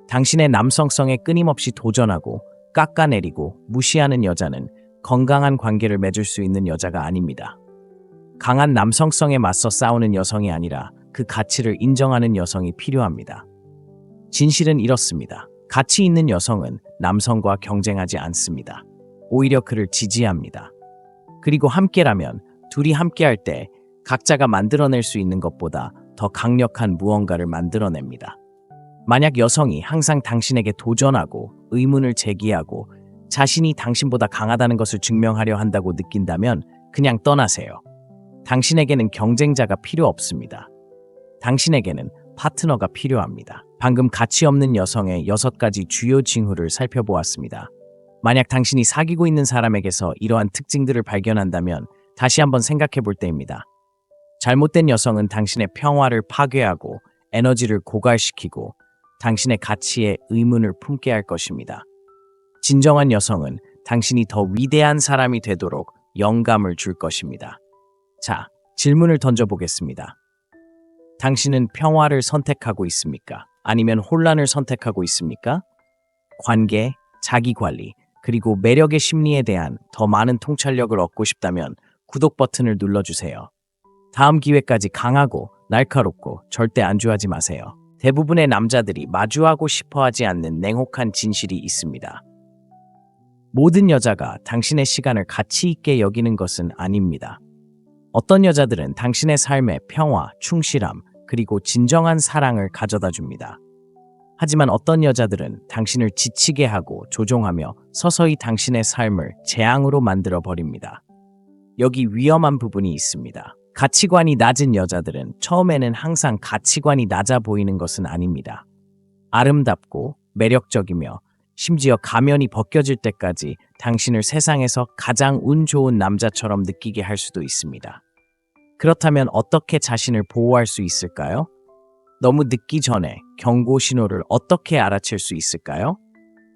당신의 남성성에 끊임없이 도전하고 깎아내리고 무시하는 여자는 건강한 관계를 맺을 수 있는 여자가 아닙니다. 강한 남성성에 맞서 싸우는 여성이 아니라 그 가치를 인정하는 여성이 필요합니다. 진실은 이렇습니다. 가치 있는 여성은 남성과 경쟁하지 않습니다. 오히려 그를 지지합니다. 그리고 함께라면 둘이 함께할 때 각자가 만들어낼 수 있는 것보다 더 강력한 무언가를 만들어냅니다. 만약 여성이 항상 당신에게 도전하고 의문을 제기하고 자신이 당신보다 강하다는 것을 증명하려 한다고 느낀다면 그냥 떠나세요. 당신에게는 경쟁자가 필요 없습니다. 당신에게는 파트너가 필요합니다. 방금 가치 없는 여성의 6가지 주요 징후를 살펴보았습니다. 만약 당신이 사귀고 있는 사람에게서 이러한 특징들을 발견한다면 다시 한번 생각해 볼 때입니다. 잘못된 여성은 당신의 평화를 파괴하고 에너지를 고갈시키고 당신의 가치에 의문을 품게 할 것입니다. 진정한 여성은 당신이 더 위대한 사람이 되도록 영감을 줄 것입니다. 자, 질문을 던져보겠습니다. 당신은 평화를 선택하고 있습니까? 아니면 혼란을 선택하고 있습니까? 관계, 자기 관리, 그리고 매력의 심리에 대한 더 많은 통찰력을 얻고 싶다면 구독 버튼을 눌러주세요. 다음 기회까지 강하고 날카롭고 절대 안주하지 마세요. 대부분의 남자들이 마주하고 싶어 하지 않는 냉혹한 진실이 있습니다. 모든 여자가 당신의 시간을 가치 있게 여기는 것은 아닙니다. 어떤 여자들은 당신의 삶에 평화, 충실함, 그리고 진정한 사랑을 가져다 줍니다. 하지만 어떤 여자들은 당신을 지치게 하고 조종하며 서서히 당신의 삶을 재앙으로 만들어 버립니다. 여기 위험한 부분이 있습니다. 가치관이 낮은 여자들은 처음에는 항상 가치관이 낮아 보이는 것은 아닙니다. 아름답고 매력적이며 심지어 가면이 벗겨질 때까지 당신을 세상에서 가장 운 좋은 남자처럼 느끼게 할 수도 있습니다. 그렇다면 어떻게 자신을 보호할 수 있을까요? 너무 늦기 전에 경고 신호를 어떻게 알아챌 수 있을까요?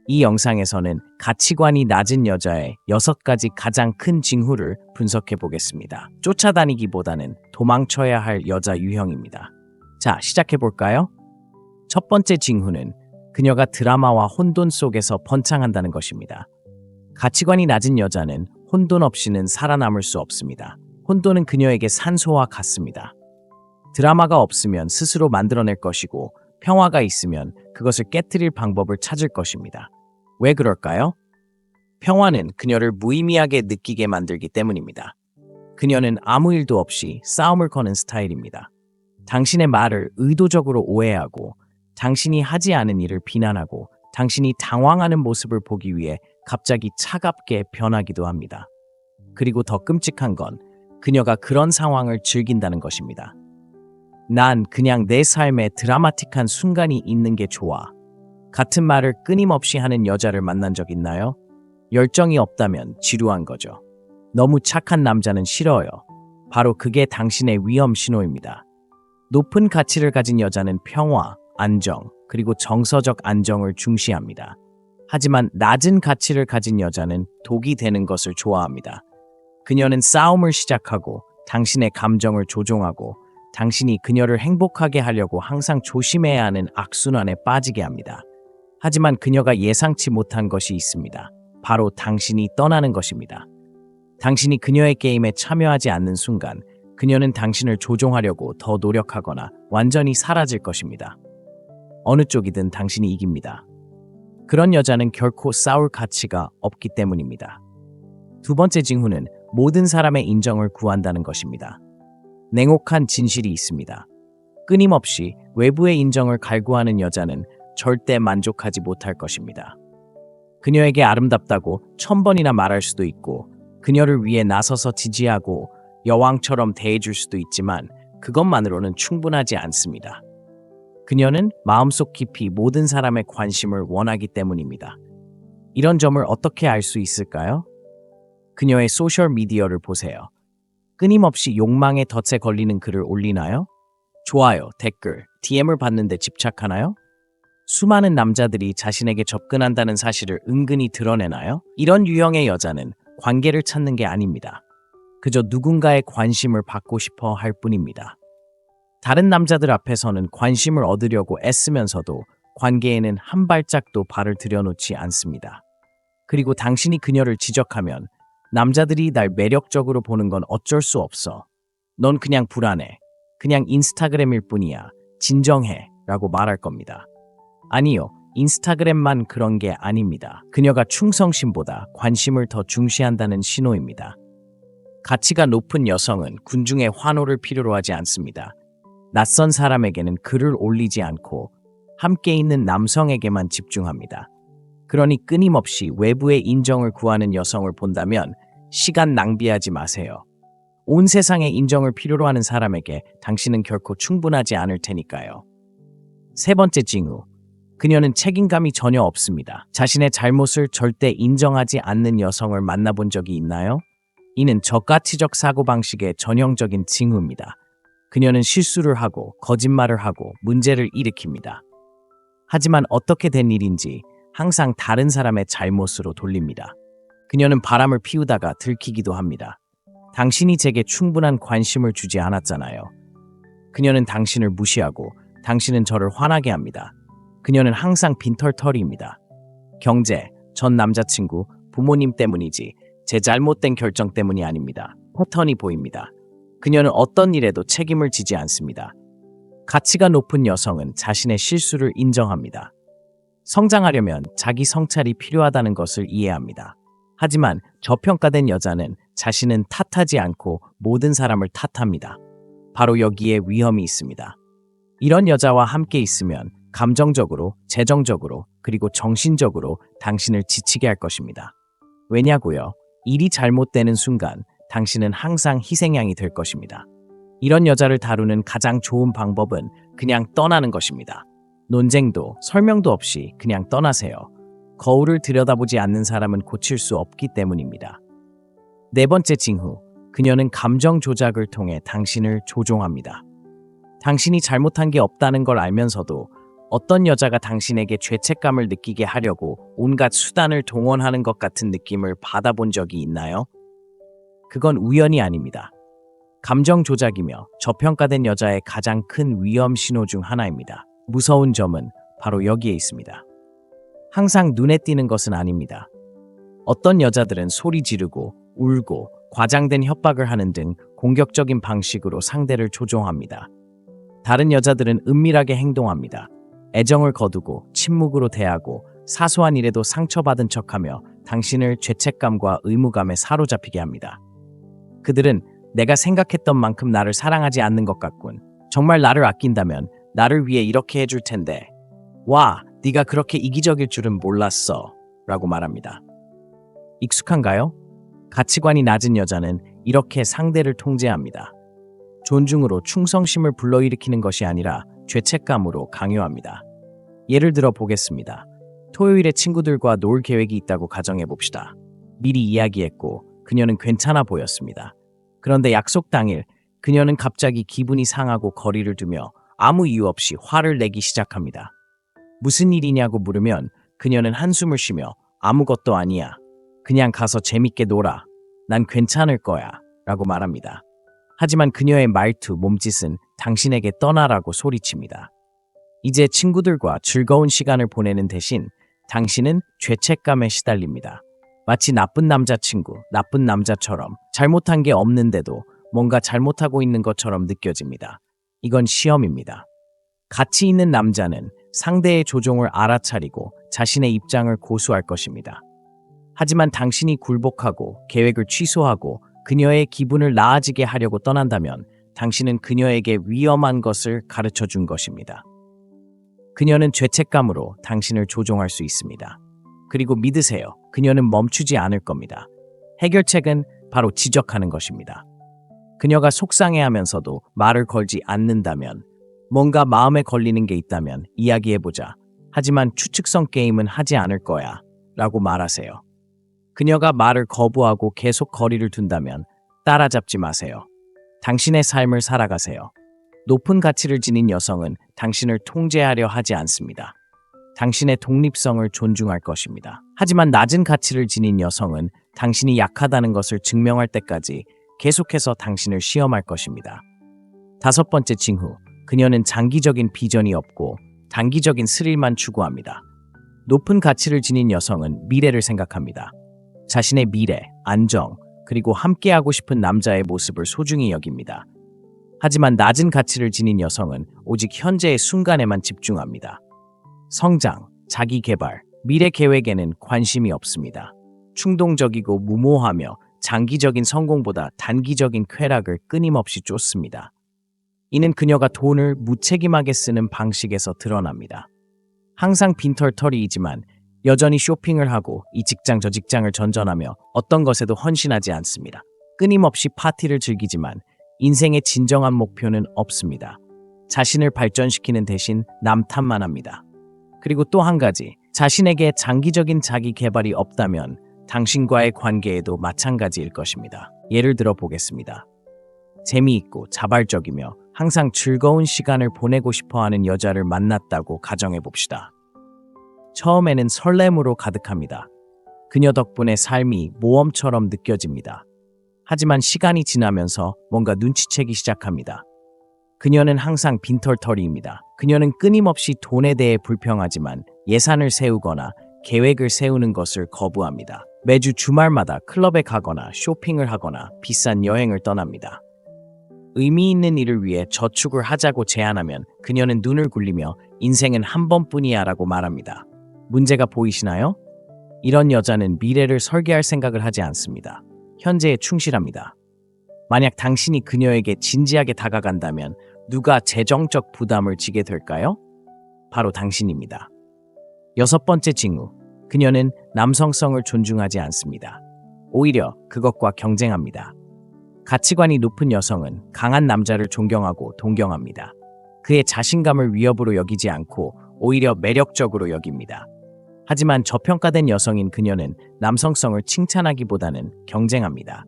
이 영상에서는 가치관이 낮은 여자의 6가지 가장 큰 징후를 분석해 보겠습니다. 쫓아다니기보다는 도망쳐야 할 여자 유형입니다. 자, 시작해 볼까요? 첫 번째 징후는 그녀가 드라마와 혼돈 속에서 번창한다는 것입니다. 가치관이 낮은 여자는 혼돈 없이는 살아남을 수 없습니다. 혼돈은 그녀에게 산소와 같습니다. 드라마가 없으면 스스로 만들어낼 것이고 평화가 있으면 그것을 깨트릴 방법을 찾을 것입니다. 왜 그럴까요? 평화는 그녀를 무의미하게 느끼게 만들기 때문입니다. 그녀는 아무 일도 없이 싸움을 거는 스타일입니다. 당신의 말을 의도적으로 오해하고 당신이 하지 않은 일을 비난하고 당신이 당황하는 모습을 보기 위해 갑자기 차갑게 변하기도 합니다. 그리고 더 끔찍한 건 그녀가 그런 상황을 즐긴다는 것입니다. 난 그냥 내 삶에 드라마틱한 순간이 있는 게 좋아. 같은 말을 끊임없이 하는 여자를 만난 적 있나요? 열정이 없다면 지루한 거죠. 너무 착한 남자는 싫어요. 바로 그게 당신의 위험 신호입니다. 높은 가치를 가진 여자는 평화, 안정, 그리고 정서적 안정을 중시합니다. 하지만 낮은 가치를 가진 여자는 독이 되는 것을 좋아합니다. 그녀는 싸움을 시작하고 당신의 감정을 조종하고 당신이 그녀를 행복하게 하려고 항상 조심해야 하는 악순환에 빠지게 합니다. 하지만 그녀가 예상치 못한 것이 있습니다. 바로 당신이 떠나는 것입니다. 당신이 그녀의 게임에 참여하지 않는 순간 그녀는 당신을 조종하려고 더 노력하거나 완전히 사라질 것입니다. 어느 쪽이든 당신이 이깁니다. 그런 여자는 결코 싸울 가치가 없기 때문입니다. 두 번째 징후는 모든 사람의 인정을 구한다는 것입니다. 냉혹한 진실이 있습니다. 끊임없이 외부의 인정을 갈구하는 여자는 절대 만족하지 못할 것입니다. 그녀에게 아름답다고 1000번이나 말할 수도 있고 그녀를 위해 나서서 지지하고 여왕처럼 대해줄 수도 있지만 그것만으로는 충분하지 않습니다. 그녀는 마음속 깊이 모든 사람의 관심을 원하기 때문입니다. 이런 점을 어떻게 알 수 있을까요? 그녀의 소셜미디어를 보세요. 끊임없이 욕망의 덫에 걸리는 글을 올리나요? 좋아요, 댓글, DM을 받는데 집착하나요? 수많은 남자들이 자신에게 접근한다는 사실을 은근히 드러내나요? 이런 유형의 여자는 관계를 찾는 게 아닙니다. 그저 누군가의 관심을 받고 싶어 할 뿐입니다. 다른 남자들 앞에서는 관심을 얻으려고 애쓰면서도 관계에는 한 발짝도 발을 들여놓지 않습니다. 그리고 당신이 그녀를 지적하면 남자들이 날 매력적으로 보는 건 어쩔 수 없어. 넌 그냥 불안해. 그냥 인스타그램일 뿐이야. 진정해. 라고 말할 겁니다. 아니요. 인스타그램만 그런 게 아닙니다. 그녀가 충성심보다 관심을 더 중시한다는 신호입니다. 가치가 높은 여성은 군중의 환호를 필요로 하지 않습니다. 낯선 사람에게는 글을 올리지 않고 함께 있는 남성에게만 집중합니다. 그러니 끊임없이 외부의 인정을 구하는 여성을 본다면 시간 낭비하지 마세요. 온 세상의 인정을 필요로 하는 사람에게 당신은 결코 충분하지 않을 테니까요. 세 번째 징후. 그녀는 책임감이 전혀 없습니다. 자신의 잘못을 절대 인정하지 않는 여성을 만나본 적이 있나요? 이는 저가치적 사고방식의 전형적인 징후입니다. 그녀는 실수를 하고 거짓말을 하고 문제를 일으킵니다. 하지만 어떻게 된 일인지 항상 다른 사람의 잘못으로 돌립니다. 그녀는 바람을 피우다가 들키기도 합니다. 당신이 제게 충분한 관심을 주지 않았잖아요. 그녀는 당신을 무시하고 당신은 저를 화나게 합니다. 그녀는 항상 빈털터리입니다. 경제, 전 남자친구, 부모님 때문이지 제 잘못된 결정 때문이 아닙니다. 패턴이 보입니다. 그녀는 어떤 일에도 책임을 지지 않습니다. 가치가 높은 여성은 자신의 실수를 인정합니다. 성장하려면 자기 성찰이 필요하다는 것을 이해합니다. 하지만 저평가된 여자는 자신은 탓하지 않고 모든 사람을 탓합니다. 바로 여기에 위험이 있습니다. 이런 여자와 함께 있으면 감정적으로, 재정적으로, 그리고 정신적으로 당신을 지치게 할 것입니다. 왜냐고요? 일이 잘못되는 순간 당신은 항상 희생양이 될 것입니다. 이런 여자를 다루는 가장 좋은 방법은 그냥 떠나는 것입니다. 논쟁도 설명도 없이 그냥 떠나세요. 거울을 들여다보지 않는 사람은 고칠 수 없기 때문입니다. 네 번째 징후, 그녀는 감정 조작을 통해 당신을 조종합니다. 당신이 잘못한 게 없다는 걸 알면서도 어떤 여자가 당신에게 죄책감을 느끼게 하려고 온갖 수단을 동원하는 것 같은 느낌을 받아본 적이 있나요? 그건 우연이 아닙니다. 감정 조작이며 저평가된 여자의 가장 큰 위험 신호 중 하나입니다. 무서운 점은 바로 여기에 있습니다. 항상 눈에 띄는 것은 아닙니다. 어떤 여자들은 소리 지르고 울고 과장된 협박을 하는 등 공격적인 방식으로 상대를 조종합니다. 다른 여자들은 은밀하게 행동합니다. 애정을 거두고 침묵으로 대하고 사소한 일에도 상처받은 척하며 당신을 죄책감과 의무감에 사로잡히게 합니다. 그들은 내가 생각했던 만큼 나를 사랑하지 않는 것 같군. 정말 나를 아낀다면 나를 위해 이렇게 해줄 텐데. 와, 네가 그렇게 이기적일 줄은 몰랐어. 라고 말합니다. 익숙한가요? 가치관이 낮은 여자는 이렇게 상대를 통제합니다. 존중으로 충성심을 불러일으키는 것이 아니라 죄책감으로 강요합니다. 예를 들어 보겠습니다. 토요일에 친구들과 놀 계획이 있다고 가정해 봅시다. 미리 이야기했고 그녀는 괜찮아 보였습니다. 그런데 약속 당일 그녀는 갑자기 기분이 상하고 거리를 두며 아무 이유 없이 화를 내기 시작합니다. 무슨 일이냐고 물으면 그녀는 한숨을 쉬며 아무것도 아니야. 그냥 가서 재밌게 놀아. 난 괜찮을 거야. 라고 말합니다. 하지만 그녀의 말투, 몸짓은 당신에게 떠나라고 소리칩니다. 이제 친구들과 즐거운 시간을 보내는 대신 당신은 죄책감에 시달립니다. 마치 나쁜 남자친구, 나쁜 남자처럼 잘못한 게 없는데도 뭔가 잘못하고 있는 것처럼 느껴집니다. 이건 시험입니다. 가치 있는 남자는 상대의 조종을 알아차리고 자신의 입장을 고수할 것입니다. 하지만 당신이 굴복하고 계획을 취소하고 그녀의 기분을 나아지게 하려고 떠난다면 당신은 그녀에게 위험한 것을 가르쳐 준 것입니다. 그녀는 죄책감으로 당신을 조종할 수 있습니다. 그리고 믿으세요. 그녀는 멈추지 않을 겁니다. 해결책은 바로 지적하는 것입니다. 그녀가 속상해하면서도 말을 걸지 않는다면, 뭔가 마음에 걸리는 게 있다면 이야기해보자. 하지만 추측성 게임은 하지 않을 거야. 라고 말하세요. 그녀가 말을 거부하고 계속 거리를 둔다면 따라잡지 마세요. 당신의 삶을 살아가세요. 높은 가치를 지닌 여성은 당신을 통제하려 하지 않습니다. 당신의 독립성을 존중할 것입니다. 하지만 낮은 가치를 지닌 여성은 당신이 약하다는 것을 증명할 때까지 계속해서 당신을 시험할 것입니다. 다섯 번째 징후, 그녀는 장기적인 비전이 없고 단기적인 스릴만 추구합니다. 높은 가치를 지닌 여성은 미래를 생각합니다. 자신의 미래, 안정, 그리고 함께하고 싶은 남자의 모습을 소중히 여깁니다. 하지만 낮은 가치를 지닌 여성은 오직 현재의 순간에만 집중합니다. 성장, 자기 개발, 미래 계획에는 관심이 없습니다. 충동적이고 무모하며 장기적인 성공보다 단기적인 쾌락을 끊임없이 쫓습니다. 이는 그녀가 돈을 무책임하게 쓰는 방식에서 드러납니다. 항상 빈털터리이지만 여전히 쇼핑을 하고 이 직장 저 직장을 전전하며 어떤 것에도 헌신하지 않습니다. 끊임없이 파티를 즐기지만 인생의 진정한 목표는 없습니다. 자신을 발전시키는 대신 남 탓만 합니다. 그리고 또 한 가지, 자신에게 장기적인 자기 개발이 없다면 당신과의 관계에도 마찬가지일 것입니다. 예를 들어 보겠습니다. 재미있고 자발적이며 항상 즐거운 시간을 보내고 싶어하는 여자를 만났다고 가정해 봅시다. 처음에는 설렘으로 가득합니다. 그녀 덕분에 삶이 모험처럼 느껴집니다. 하지만 시간이 지나면서 뭔가 눈치채기 시작합니다. 그녀는 항상 빈털터리입니다. 그녀는 끊임없이 돈에 대해 불평하지만 예산을 세우거나 계획을 세우는 것을 거부합니다. 매주 주말마다 클럽에 가거나 쇼핑을 하거나 비싼 여행을 떠납니다. 의미 있는 일을 위해 저축을 하자고 제안하면 그녀는 눈을 굴리며 인생은 한 번뿐이야 라고 말합니다. 문제가 보이시나요? 이런 여자는 미래를 설계할 생각을 하지 않습니다. 현재에 충실합니다. 만약 당신이 그녀에게 진지하게 다가간다면 누가 재정적 부담을 지게 될까요? 바로 당신입니다. 여섯 번째 징후. 그녀는 남성성을 존중하지 않습니다. 오히려 그것과 경쟁합니다. 가치관이 높은 여성은 강한 남자를 존경하고 동경합니다. 그의 자신감을 위협으로 여기지 않고 오히려 매력적으로 여깁니다. 하지만 저평가된 여성인 그녀는 남성성을 칭찬하기보다는 경쟁합니다.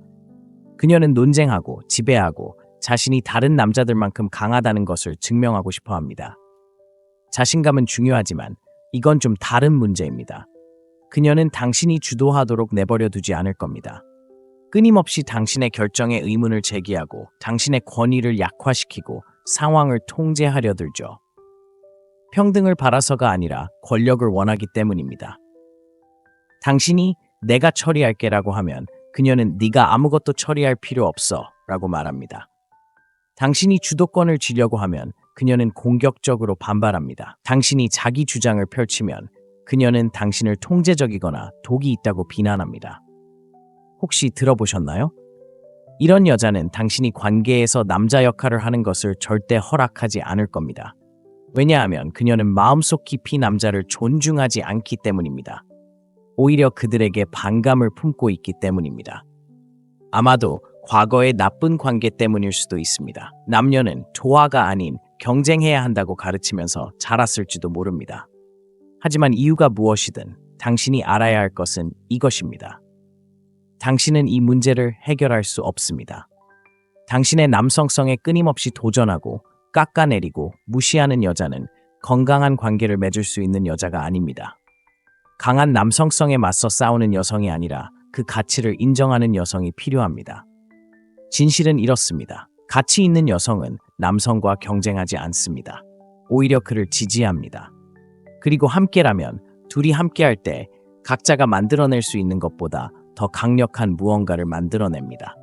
그녀는 논쟁하고 지배하고 자신이 다른 남자들만큼 강하다는 것을 증명하고 싶어 합니다. 자신감은 중요하지만 이건 좀 다른 문제입니다. 그녀는 당신이 주도하도록 내버려 두지 않을 겁니다. 끊임없이 당신의 결정에 의문을 제기하고 당신의 권위를 약화시키고 상황을 통제하려 들죠. 평등을 바라서가 아니라 권력을 원하기 때문입니다. 당신이 내가 처리할게라고 하면 그녀는 네가 아무것도 처리할 필요 없어 라고 말합니다. 당신이 주도권을 쥐려고 하면 그녀는 공격적으로 반발합니다. 당신이 자기 주장을 펼치면 그녀는 당신을 통제적이거나 독이 있다고 비난합니다. 혹시 들어보셨나요? 이런 여자는 당신이 관계에서 남자 역할을 하는 것을 절대 허락하지 않을 겁니다. 왜냐하면 그녀는 마음속 깊이 남자를 존중하지 않기 때문입니다. 오히려 그들에게 반감을 품고 있기 때문입니다. 아마도 과거의 나쁜 관계 때문일 수도 있습니다. 남녀는 조화가 아닌 경쟁해야 한다고 가르치면서 자랐을지도 모릅니다. 하지만 이유가 무엇이든 당신이 알아야 할 것은 이것입니다. 당신은 이 문제를 해결할 수 없습니다. 당신의 남성성에 끊임없이 도전하고 깎아내리고 무시하는 여자는 건강한 관계를 맺을 수 있는 여자가 아닙니다. 강한 남성성에 맞서 싸우는 여성이 아니라 그 가치를 인정하는 여성이 필요합니다. 진실은 이렇습니다. 가치 있는 여성은 남성과 경쟁하지 않습니다. 오히려 그를 지지합니다. 그리고 함께라면 둘이 함께할 때 각자가 만들어낼 수 있는 것보다 더 강력한 무언가를 만들어냅니다.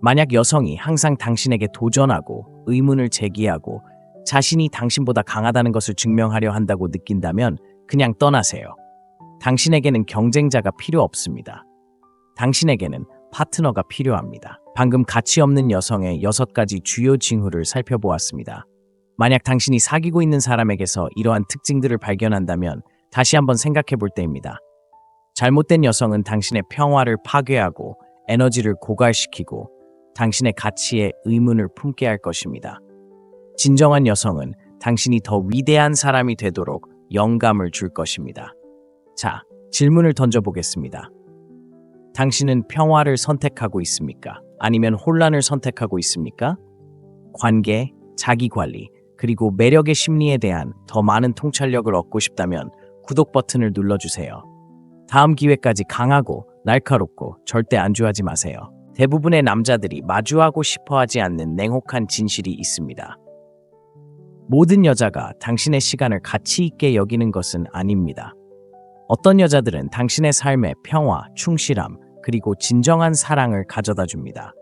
만약 여성이 항상 당신에게 도전하고 의문을 제기하고 자신이 당신보다 강하다는 것을 증명하려 한다고 느낀다면 그냥 떠나세요. 당신에게는 경쟁자가 필요 없습니다. 당신에게는 파트너가 필요합니다. 방금 가치 없는 여성의 6가지 주요 징후를 살펴보았습니다. 만약 당신이 사귀고 있는 사람에게서 이러한 특징들을 발견한다면 다시 한번 생각해 볼 때입니다. 잘못된 여성은 당신의 평화를 파괴하고 에너지를 고갈시키고 당신의 가치에 의문을 품게 할 것입니다. 진정한 여성은 당신이 더 위대한 사람이 되도록 영감을 줄 것입니다. 자, 질문을 던져보겠습니다. 당신은 평화를 선택하고 있습니까? 아니면 혼란을 선택하고 있습니까? 관계, 자기관리, 그리고 매력의 심리에 대한 더 많은 통찰력을 얻고 싶다면 구독 버튼을 눌러주세요. 다음 기회까지 강하고 날카롭고 절대 안주하지 마세요. 대부분의 남자들이 마주하고 싶어 하지 않는 냉혹한 진실이 있습니다. 모든 여자가 당신의 시간을 가치 있게 여기는 것은 아닙니다. 어떤 여자들은 당신의 삶에 평화, 충실함, 그리고 진정한 사랑을 가져다 줍니다.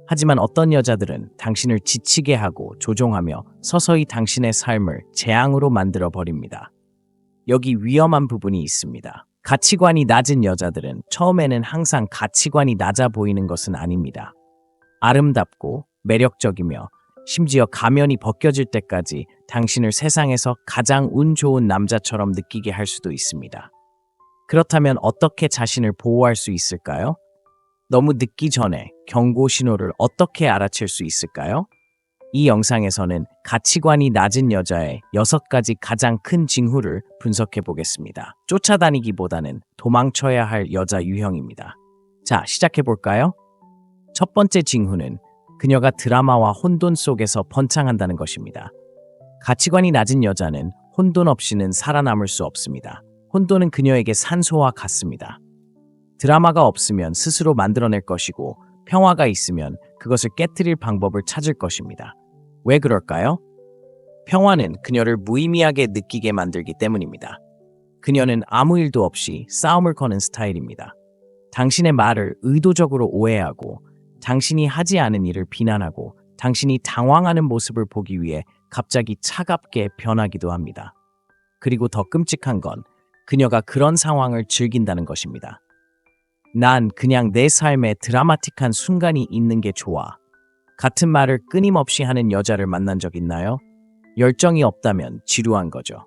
하지만 어떤 여자들은 당신을 지치게 하고 조종하며 서서히 당신의 삶을 재앙으로 만들어 버립니다. 여기 위험한 부분이 있습니다. 가치관이 낮은 여자들은 처음에는 항상 가치관이 낮아 보이는 것은 아닙니다. 아름답고 매력적이며 심지어 가면이 벗겨질 때까지 당신을 세상에서 가장 운 좋은 남자처럼 느끼게 할 수도 있습니다. 그렇다면 어떻게 자신을 보호할 수 있을까요? 너무 늦기 전에 경고 신호를 어떻게 알아챌 수 있을까요? 이 영상에서는 가치관이 낮은 여자의 6가지 가장 큰 징후를 분석해 보겠습니다. 쫓아다니기보다는 도망쳐야 할 여자 유형입니다. 자, 시작해 볼까요? 첫 번째 징후는 그녀가 드라마와 혼돈 속에서 번창한다는 것입니다. 가치관이 낮은 여자는 혼돈 없이는 살아남을 수 없습니다. 혼돈은 그녀에게 산소와 같습니다. 드라마가 없으면 스스로 만들어낼 것이고 평화가 있으면 그것을 깨트릴 방법을 찾을 것입니다. 왜 그럴까요? 평화는 그녀를 무의미하게 느끼게 만들기 때문입니다. 그녀는 아무 일도 없이 싸움을 거는 스타일입니다. 당신의 말을 의도적으로 오해하고 당신이 하지 않은 일을 비난하고 당신이 당황하는 모습을 보기 위해 갑자기 차갑게 변하기도 합니다. 그리고 더 끔찍한 건 그녀가 그런 상황을 즐긴다는 것입니다. 난 그냥 내 삶에 드라마틱한 순간이 있는 게 좋아. 같은 말을 끊임없이 하는 여자를 만난 적 있나요? 열정이 없다면 지루한 거죠.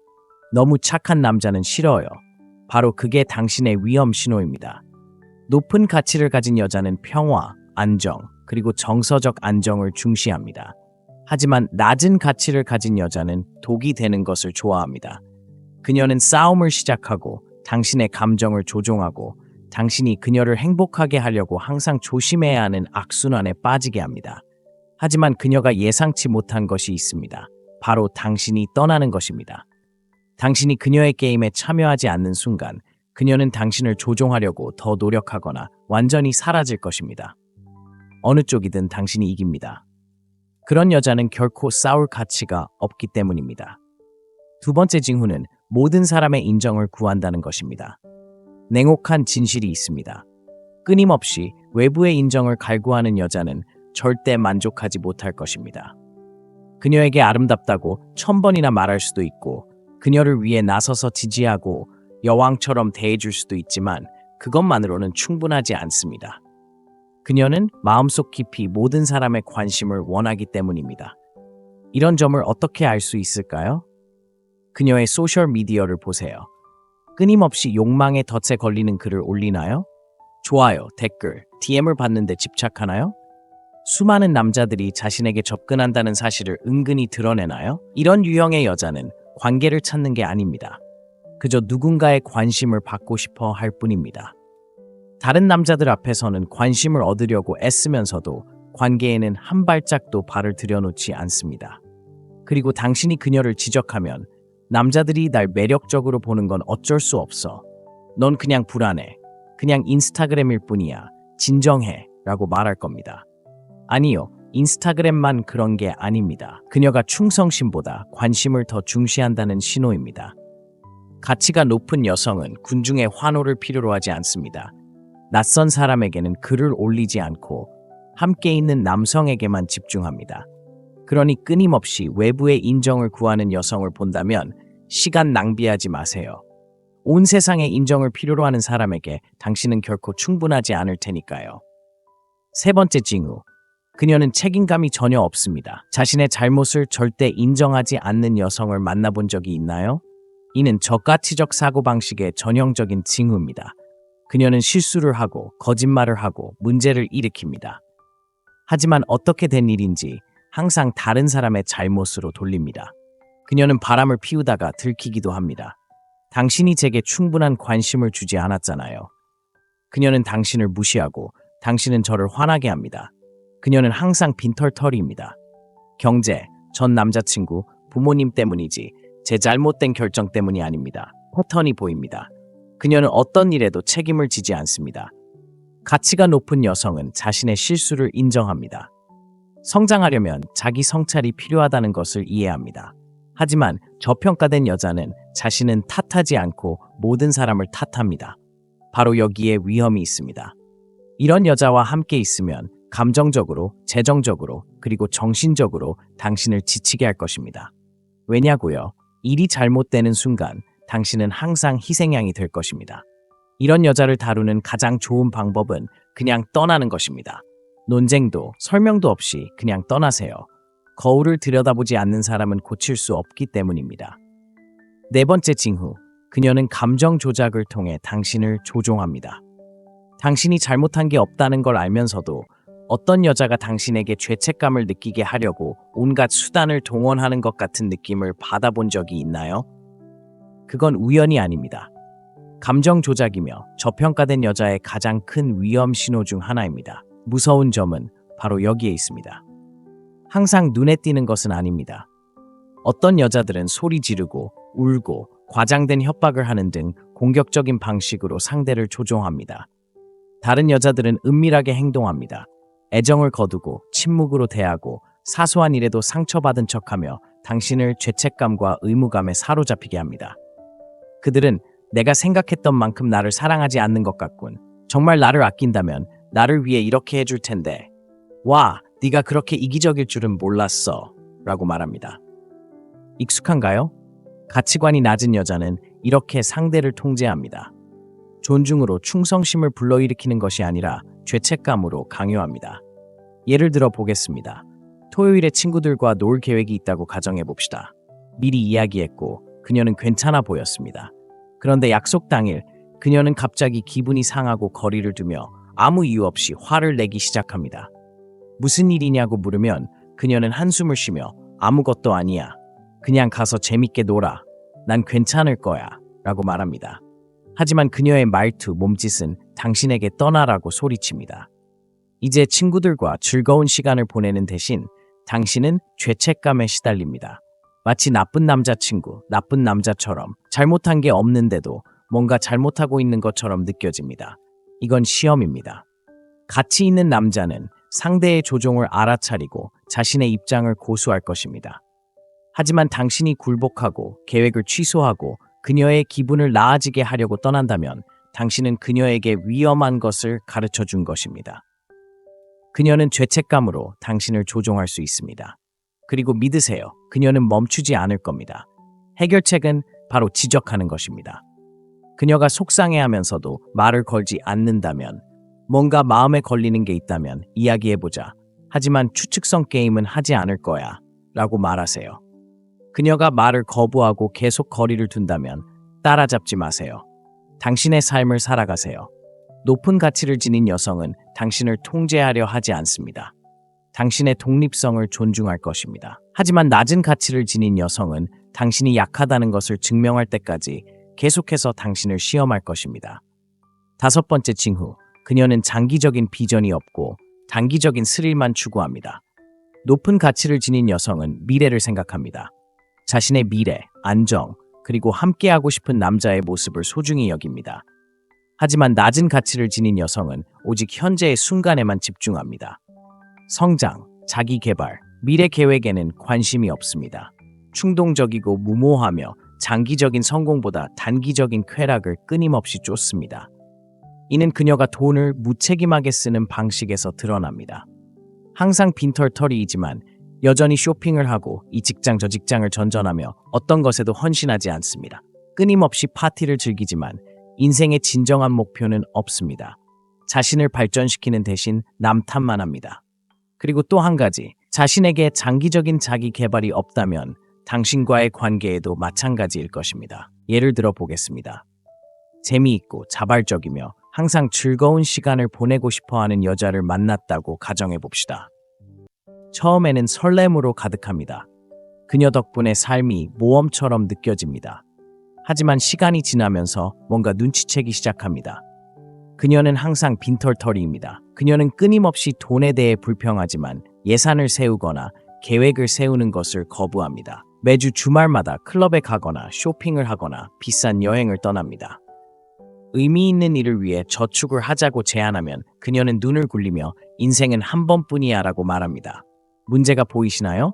너무 착한 남자는 싫어요. 바로 그게 당신의 위험 신호입니다. 높은 가치를 가진 여자는 평화, 안정, 그리고 정서적 안정을 중시합니다. 하지만 낮은 가치를 가진 여자는 독이 되는 것을 좋아합니다. 그녀는 싸움을 시작하고 당신의 감정을 조종하고 당신이 그녀를 행복하게 하려고 항상 조심해야 하는 악순환에 빠지게 합니다. 하지만 그녀가 예상치 못한 것이 있습니다. 바로 당신이 떠나는 것입니다. 당신이 그녀의 게임에 참여하지 않는 순간 그녀는 당신을 조종하려고 더 노력하거나 완전히 사라질 것입니다. 어느 쪽이든 당신이 이깁니다. 그런 여자는 결코 싸울 가치가 없기 때문입니다. 두 번째 징후는 모든 사람의 인정을 구한다는 것입니다. 냉혹한 진실이 있습니다. 끊임없이 외부의 인정을 갈구하는 여자는 절대 만족하지 못할 것입니다. 그녀에게 아름답다고 1000번이나 말할 수도 있고 그녀를 위해 나서서 지지하고 여왕처럼 대해줄 수도 있지만 그것만으로는 충분하지 않습니다. 그녀는 마음속 깊이 모든 사람의 관심을 원하기 때문입니다. 이런 점을 어떻게 알 수 있을까요? 그녀의 소셜미디어를 보세요. 끊임없이 욕망의 덫에 걸리는 글을 올리나요? 좋아요, 댓글, DM을 받는데 집착하나요? 수많은 남자들이 자신에게 접근한다는 사실을 은근히 드러내나요? 이런 유형의 여자는 관계를 찾는 게 아닙니다. 그저 누군가의 관심을 받고 싶어 할 뿐입니다. 다른 남자들 앞에서는 관심을 얻으려고 애쓰면서도 관계에는 한 발짝도 발을 들여놓지 않습니다. 그리고 당신이 그녀를 지적하면 남자들이 날 매력적으로 보는 건 어쩔 수 없어. 넌 그냥 불안해. 그냥 인스타그램일 뿐이야. 진정해. 라고 말할 겁니다. 아니요. 인스타그램만 그런 게 아닙니다. 그녀가 충성심보다 관심을 더 중시한다는 신호입니다. 가치가 높은 여성은 군중의 환호를 필요로 하지 않습니다. 낯선 사람에게는 글을 올리지 않고 함께 있는 남성에게만 집중합니다. 그러니 끊임없이 외부의 인정을 구하는 여성을 본다면 시간 낭비하지 마세요. 온 세상의 인정을 필요로 하는 사람에게 당신은 결코 충분하지 않을 테니까요. 세 번째 징후. 그녀는 책임감이 전혀 없습니다. 자신의 잘못을 절대 인정하지 않는 여성을 만나본 적이 있나요? 이는 저가치적 사고방식의 전형적인 징후입니다. 그녀는 실수를 하고 거짓말을 하고 문제를 일으킵니다. 하지만 어떻게 된 일인지 항상 다른 사람의 잘못으로 돌립니다. 그녀는 바람을 피우다가 들키기도 합니다. 당신이 제게 충분한 관심을 주지 않았잖아요. 그녀는 당신을 무시하고 당신은 저를 화나게 합니다. 그녀는 항상 빈털터리입니다. 경제, 전 남자친구, 부모님 때문이지 제 잘못된 결정 때문이 아닙니다. 패턴이 보입니다. 그녀는 어떤 일에도 책임을 지지 않습니다. 가치가 높은 여성은 자신의 실수를 인정합니다. 성장하려면 자기 성찰이 필요하다는 것을 이해합니다. 하지만 저평가된 여자는 자신은 탓하지 않고 모든 사람을 탓합니다. 바로 여기에 위험이 있습니다. 이런 여자와 함께 있으면 감정적으로, 재정적으로, 그리고 정신적으로 당신을 지치게 할 것입니다. 왜냐고요? 일이 잘못되는 순간 당신은 항상 희생양이 될 것입니다. 이런 여자를 다루는 가장 좋은 방법은 그냥 떠나는 것입니다. 논쟁도 설명도 없이 그냥 떠나세요. 거울을 들여다보지 않는 사람은 고칠 수 없기 때문입니다. 네 번째 징후. 그녀는 감정 조작을 통해 당신을 조종합니다. 당신이 잘못한 게 없다는 걸 알면서도 어떤 여자가 당신에게 죄책감을 느끼게 하려고 온갖 수단을 동원하는 것 같은 느낌을 받아본 적이 있나요? 그건 우연이 아닙니다. 감정 조작이며 저평가된 여자의 가장 큰 위험 신호 중 하나입니다. 무서운 점은 바로 여기에 있습니다. 항상 눈에 띄는 것은 아닙니다. 어떤 여자들은 소리 지르고 울고 과장된 협박을 하는 등 공격적인 방식으로 상대를 조종합니다. 다른 여자들은 은밀하게 행동합니다. 애정을 거두고 침묵으로 대하고 사소한 일에도 상처받은 척하며 당신을 죄책감과 의무감에 사로잡히게 합니다. 그들은 내가 생각했던 만큼 나를 사랑하지 않는 것 같군. 정말 나를 아낀다면 나를 위해 이렇게 해줄 텐데. 와, 네가 그렇게 이기적일 줄은 몰랐어. 라고 말합니다. 익숙한가요? 가치관이 낮은 여자는 이렇게 상대를 통제합니다. 존중으로 충성심을 불러일으키는 것이 아니라 죄책감으로 강요합니다. 예를 들어 보겠습니다. 토요일에 친구들과 놀 계획이 있다고 가정해 봅시다. 미리 이야기했고 그녀는 괜찮아 보였습니다. 그런데 약속 당일 그녀는 갑자기 기분이 상하고 거리를 두며 아무 이유 없이 화를 내기 시작합니다. 무슨 일이냐고 물으면 그녀는 한숨을 쉬며 아무것도 아니야. 그냥 가서 재밌게 놀아. 난 괜찮을 거야. 라고 말합니다. 하지만 그녀의 말투, 몸짓은 당신에게 떠나라고 소리칩니다. 이제 친구들과 즐거운 시간을 보내는 대신 당신은 죄책감에 시달립니다. 마치 나쁜 남자친구, 나쁜 남자처럼 잘못한 게 없는데도 뭔가 잘못하고 있는 것처럼 느껴집니다. 이건 시험입니다. 가치 있는 남자는 상대의 조종을 알아차리고 자신의 입장을 고수할 것입니다. 하지만 당신이 굴복하고 계획을 취소하고 그녀의 기분을 나아지게 하려고 떠난다면 당신은 그녀에게 위험한 것을 가르쳐 준 것입니다. 그녀는 죄책감으로 당신을 조종할 수 있습니다. 그리고 믿으세요. 그녀는 멈추지 않을 겁니다. 해결책은 바로 지적하는 것입니다. 그녀가 속상해하면서도 말을 걸지 않는다면, 뭔가 마음에 걸리는 게 있다면 이야기해보자. 하지만 추측성 게임은 하지 않을 거야. 라고 말하세요. 그녀가 말을 거부하고 계속 거리를 둔다면 따라잡지 마세요. 당신의 삶을 살아가세요. 높은 가치를 지닌 여성은 당신을 통제하려 하지 않습니다. 당신의 독립성을 존중할 것입니다. 하지만 낮은 가치를 지닌 여성은 당신이 약하다는 것을 증명할 때까지 계속해서 당신을 시험할 것입니다. 5번째 징후, 그녀는 장기적인 비전이 없고 단기적인 스릴만 추구합니다. 높은 가치를 지닌 여성은 미래를 생각합니다. 자신의 미래, 안정, 그리고 함께하고 싶은 남자의 모습을 소중히 여깁니다. 하지만 낮은 가치를 지닌 여성은 오직 현재의 순간에만 집중합니다. 성장, 자기 개발, 미래 계획에는 관심이 없습니다. 충동적이고 무모하며 장기적인 성공보다 단기적인 쾌락을 끊임없이 쫓습니다. 이는 그녀가 돈을 무책임하게 쓰는 방식에서 드러납니다. 항상 빈털터리이지만 여전히 쇼핑을 하고 이 직장 저 직장을 전전하며 어떤 것에도 헌신하지 않습니다. 끊임없이 파티를 즐기지만 인생의 진정한 목표는 없습니다. 자신을 발전시키는 대신 남 탓만 합니다. 그리고 또 한 가지, 자신에게 장기적인 자기 개발이 없다면 당신과의 관계에도 마찬가지일 것입니다. 예를 들어 보겠습니다. 재미있고 자발적이며 항상 즐거운 시간을 보내고 싶어하는 여자를 만났다고 가정해 봅시다. 처음에는 설렘으로 가득합니다. 그녀 덕분에 삶이 모험처럼 느껴집니다. 하지만 시간이 지나면서 뭔가 눈치채기 시작합니다. 그녀는 항상 빈털터리입니다. 그녀는 끊임없이 돈에 대해 불평하지만 예산을 세우거나 계획을 세우는 것을 거부합니다. 매주 주말마다 클럽에 가거나 쇼핑을 하거나 비싼 여행을 떠납니다. 의미 있는 일을 위해 저축을 하자고 제안하면 그녀는 눈을 굴리며 인생은 한 번뿐이야 라고 말합니다. 문제가 보이시나요?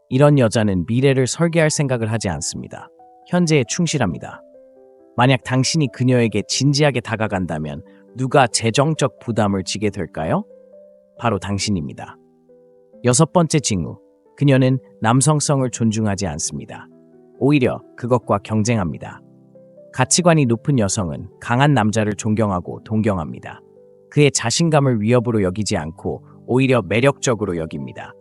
이런 여자는 미래를 설계할 생각을 하지 않습니다. 현재에 충실합니다. 만약 당신이 그녀에게 진지하게 다가간다면 누가 재정적 부담을 지게 될까요? 바로 당신입니다. 6번째 징후, 그녀는 남성성을 존중하지 않습니다. 오히려 그것과 경쟁합니다. 가치관이 높은 여성은 강한 남자를 존경하고 동경합니다. 그의 자신감을 위협으로 여기지 않고 오히려 매력적으로 여깁니다.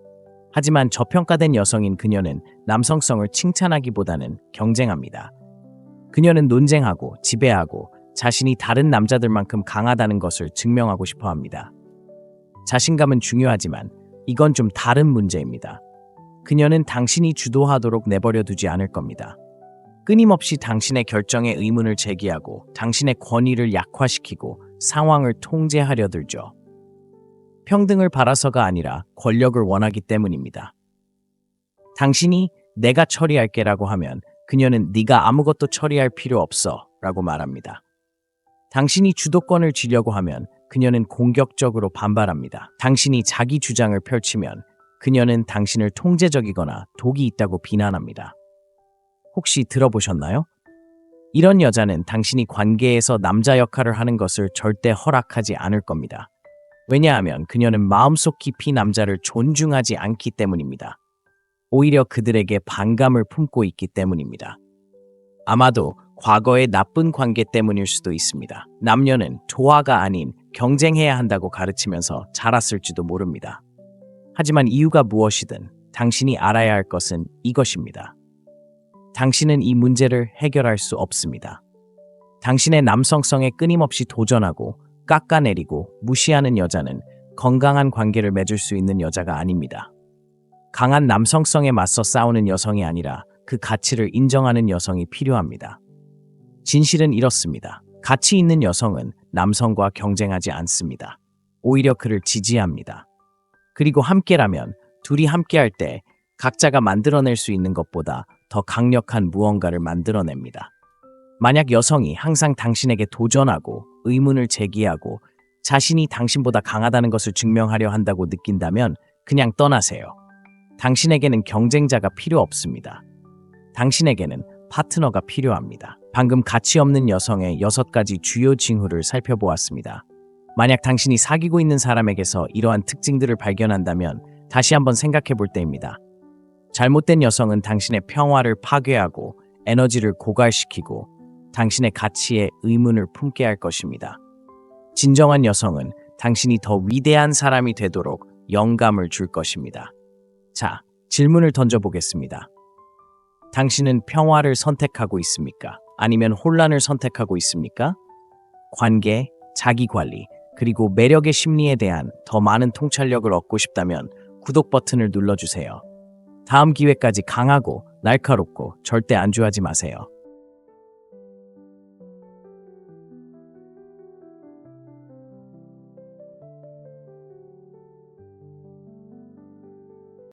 하지만 저평가된 여성인 그녀는 남성성을 칭찬하기보다는 경쟁합니다. 그녀는 논쟁하고 지배하고 자신이 다른 남자들만큼 강하다는 것을 증명하고 싶어 합니다. 자신감은 중요하지만 이건 좀 다른 문제입니다. 그녀는 당신이 주도하도록 내버려 두지 않을 겁니다. 끊임없이 당신의 결정에 의문을 제기하고 당신의 권위를 약화시키고 상황을 통제하려 들죠. 평등을 바라서가 아니라 권력을 원하기 때문입니다. 당신이 내가 처리할게라고 하면 그녀는 네가 아무것도 처리할 필요 없어 라고 말합니다. 당신이 주도권을 쥐려고 하면 그녀는 공격적으로 반발합니다. 당신이 자기 주장을 펼치면 그녀는 당신을 통제적이거나 독이 있다고 비난합니다. 혹시 들어보셨나요? 이런 여자는 당신이 관계에서 남자 역할을 하는 것을 절대 허락하지 않을 겁니다. 왜냐하면 그녀는 마음속 깊이 남자를 존중하지 않기 때문입니다. 오히려 그들에게 반감을 품고 있기 때문입니다. 아마도 과거의 나쁜 관계 때문일 수도 있습니다. 남녀는 조화가 아닌 경쟁해야 한다고 가르치면서 자랐을지도 모릅니다. 하지만 이유가 무엇이든 당신이 알아야 할 것은 이것입니다. 당신은 이 문제를 해결할 수 없습니다. 당신의 남성성에 끊임없이 도전하고 깎아내리고 무시하는 여자는 건강한 관계를 맺을 수 있는 여자가 아닙니다. 강한 남성성에 맞서 싸우는 여성이 아니라 그 가치를 인정하는 여성이 필요합니다. 진실은 이렇습니다. 가치 있는 여성은 남성과 경쟁하지 않습니다. 오히려 그를 지지합니다. 그리고 함께라면 둘이 함께할 때 각자가 만들어낼 수 있는 것보다 더 강력한 무언가를 만들어냅니다. 만약 여성이 항상 당신에게 도전하고 의문을 제기하고 자신이 당신보다 강하다는 것을 증명하려 한다고 느낀다면 그냥 떠나세요. 당신에게는 경쟁자가 필요 없습니다. 당신에게는 파트너가 필요합니다. 방금 가치 없는 여성의 6가지 주요 징후를 살펴보았습니다. 만약 당신이 사귀고 있는 사람에게서 이러한 특징들을 발견한다면 다시 한번 생각해 볼 때입니다. 잘못된 여성은 당신의 평화를 파괴하고 에너지를 고갈시키고 당신의 가치에 의문을 품게 할 것입니다. 진정한 여성은 당신이 더 위대한 사람이 되도록 영감을 줄 것입니다. 자, 질문을 던져보겠습니다. 당신은 평화를 선택하고 있습니까? 아니면 혼란을 선택하고 있습니까? 관계, 자기관리, 그리고 매력의 심리에 대한 더 많은 통찰력을 얻고 싶다면 구독 버튼을 눌러주세요. 다음 기회까지 강하고 날카롭고 절대 안주하지 마세요.